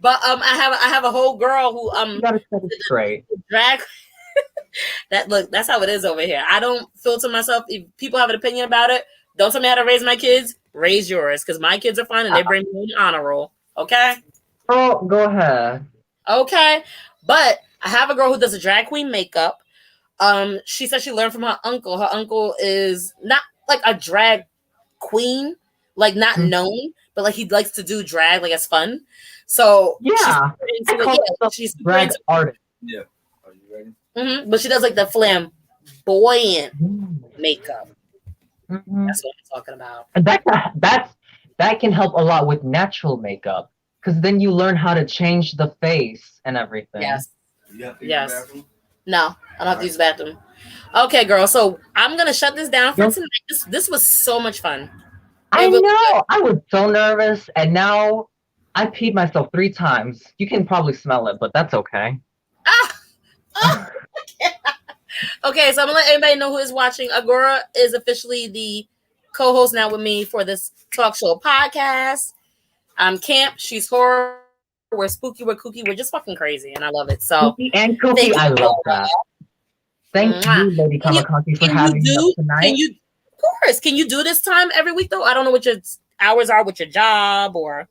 But I have a whole girl who You gotta set it straight. drag. That's how it is over here. I don't filter myself. If people have an opinion about it, don't tell me how to raise my kids. Raise yours, because my kids are fine and they bring me an honor roll. Okay. Oh, go ahead. Okay, but I have a girl who does a drag queen makeup. She said she learned from her uncle. Her uncle is not like a drag queen, like not known, but like he likes to do drag, like it's fun. So Yeah, she's drag artist. Yeah. Are you ready? But she does like the flamboyant makeup. Mm-hmm. That's what I'm talking about. And that can help a lot with natural makeup. Because then you learn how to change the face and everything. Yes. You have to Yes. use the bathroom? No, I don't have to use the bathroom. Okay, girl. So I'm gonna shut this down for Nope. tonight. This was so much fun. I It was know. I was so nervous, and now I peed myself 3 times. You can probably smell it, but that's okay. Ah! Okay, so I'm gonna let everybody know who is watching. Agora is officially the co-host now with me for this talk show podcast. I'm Camp. She's horror. We're spooky. We're kooky. We're just fucking crazy, and I love it. So Kooky and kooky, thank you, I love Agora. that. Thank Mwah. you, Lady Can you- Kamikaze, for Can having me you up do? tonight. Can you? Of course. Can you do this time every week though? I don't know what your hours are with your job or.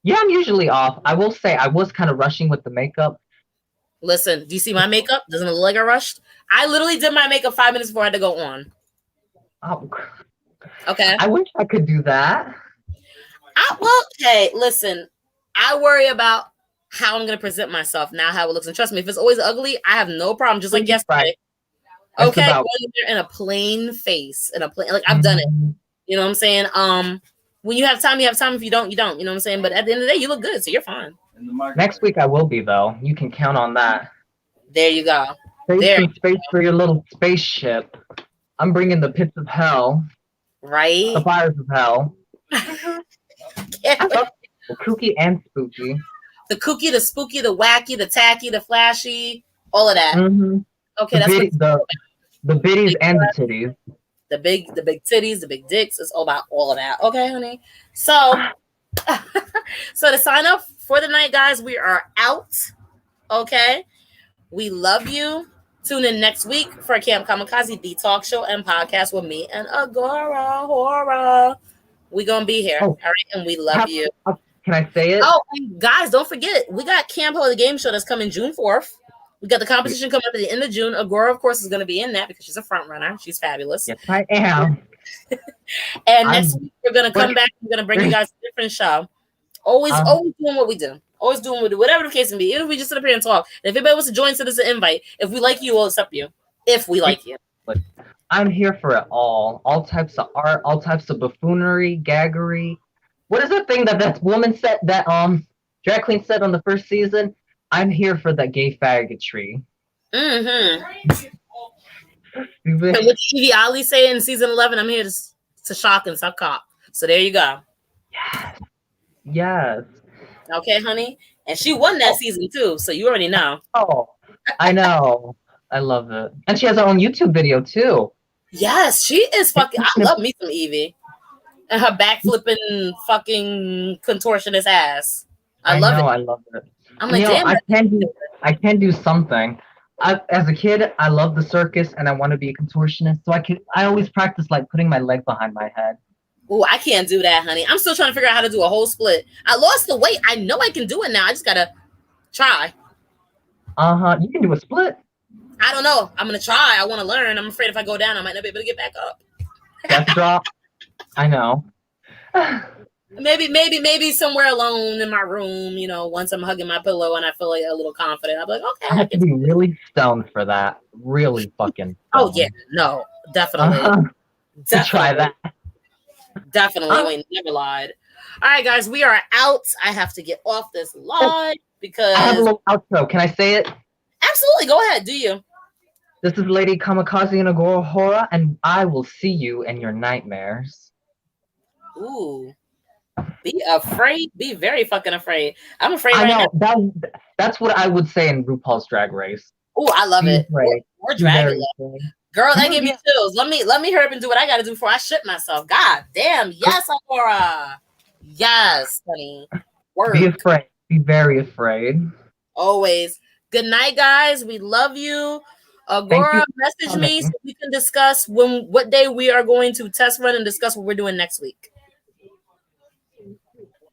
Yeah, I'm usually off. I will say I was kind of rushing with the makeup. Listen, do you see my makeup? Doesn't it look like I rushed? I literally did my makeup 5 minutes before I had to go on. Oh, Okay. I wish I could do that. Hey, listen. I worry about how I'm gonna present myself, now how it looks. And trust me, if it's always ugly, I have no problem. Just like yesterday. Right. It's Okay, about- going there in a plain face, in a plain, like I've done it. You know what I'm saying? When you have time, you have time. If you don't, you don't. You know what I'm saying? But at the end of the day, you look good, so you're fine. In the microwave. Next week I will be though. You can count on that. There you go. Save There some space for your little spaceship. I'm bringing the pits of hell, Right? the fires of hell. Can't I wait. love kooky and spooky. The kooky, the spooky, the wacky, the tacky, the flashy, all of that. Mm-hmm. Okay, that's what The biddies and the titties. the big titties, the big dicks. It's all about all of that. Okay, honey. So, so to sign up for the night, guys, we are out. Okay, we love you. Tune in next week for Camp Kamikaze, the talk show and podcast with me and Agora Horror. We gonna be here, all right, and we love you. Can I say it? Oh, and guys, don't forget, we got Camp Ho, the game show that's coming June 4th. We got the competition coming up at the end of June. Agora, of course, is going to be in that because she's a front runner. She's fabulous. Yes, I am. And next week, we're going to come back. We're going to bring you guys a different show. Always doing what we do. Always doing what we do. Whatever the case may be. Even if we just sit up here and talk. And if anybody wants to join, send us an invite. If we like you, we'll accept you. If we like you. I'm here for it all. All types of art, all types of buffoonery, gaggery. What is the thing that woman said, that drag queen said on the first season? I'm here for that gay faggotry. Mm-hmm. And what did Evie Ali say in season 11? I'm here to shock and suck cock. So there you go. Yes. Yes. Okay, honey. And she won that season too. So you already know. Oh, I know. I love it. And she has her own YouTube video too. Yes, she is fucking. I love me some Evie. And her backflipping fucking contortionist ass. I love it. I love it. I'm like, You know, damn. I can do something. As a kid, I love the circus and I want to be a contortionist. So I always practice like putting my leg behind my head. Oh, I can't do that, honey. I'm still trying to figure out how to do a whole split. I lost the weight. I know I can do it now. I just gotta try. You can do a split. I don't know. I'm gonna try. I want to learn. I'm afraid if I go down, I might not be able to get back up. Death drop. I know. Maybe somewhere alone in my room, you know, once I'm hugging my pillow and I feel like a little confident, I'll be like, okay. I have to be really stoned for that. Really fucking Oh stoned. yeah, no, definitely. To try that. Definitely. You ain't never lied. All right, guys, we are out. I have to get off this live because I have a little outro. Can I say it? absolutely, go ahead. Do you? This is Lady Kamikaze and Agora Horror, and I will see you in your nightmares. Ooh. Be afraid. Be very fucking afraid. I'm afraid I right know. That's what I would say in RuPaul's Drag Race. now. Ooh, I love Be it. afraid. We're Be Dragula. very afraid. Girl, that gave me chills. Let me hurry up and do what I gotta do before I shit myself. God damn. Yes, Agora. Yes, honey. Work. Be afraid. Be very afraid. Always. Good night, guys. We love you. Agora, message me so we can discuss what day we are going to test run and discuss what we're doing next week.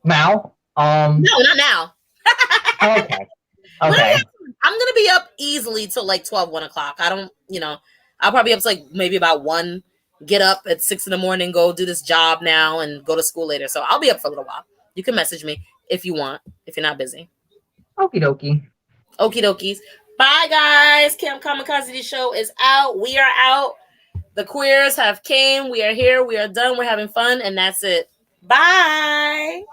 Now? No, not now. Okay. Okay. I'm gonna be up easily till like 1 o'clock. I don't, I'll probably be up to like maybe about 1. Get up at 6 in the morning, go do this job now, and go to school later. So I'll be up for a little while. You can message me if you want, if you're not busy. Okie dokie. Okie dokies. Bye, guys. Camp Kamikaze show is out. We are out. The queers have came. We are here. We are done. We're having fun, and that's it. Bye.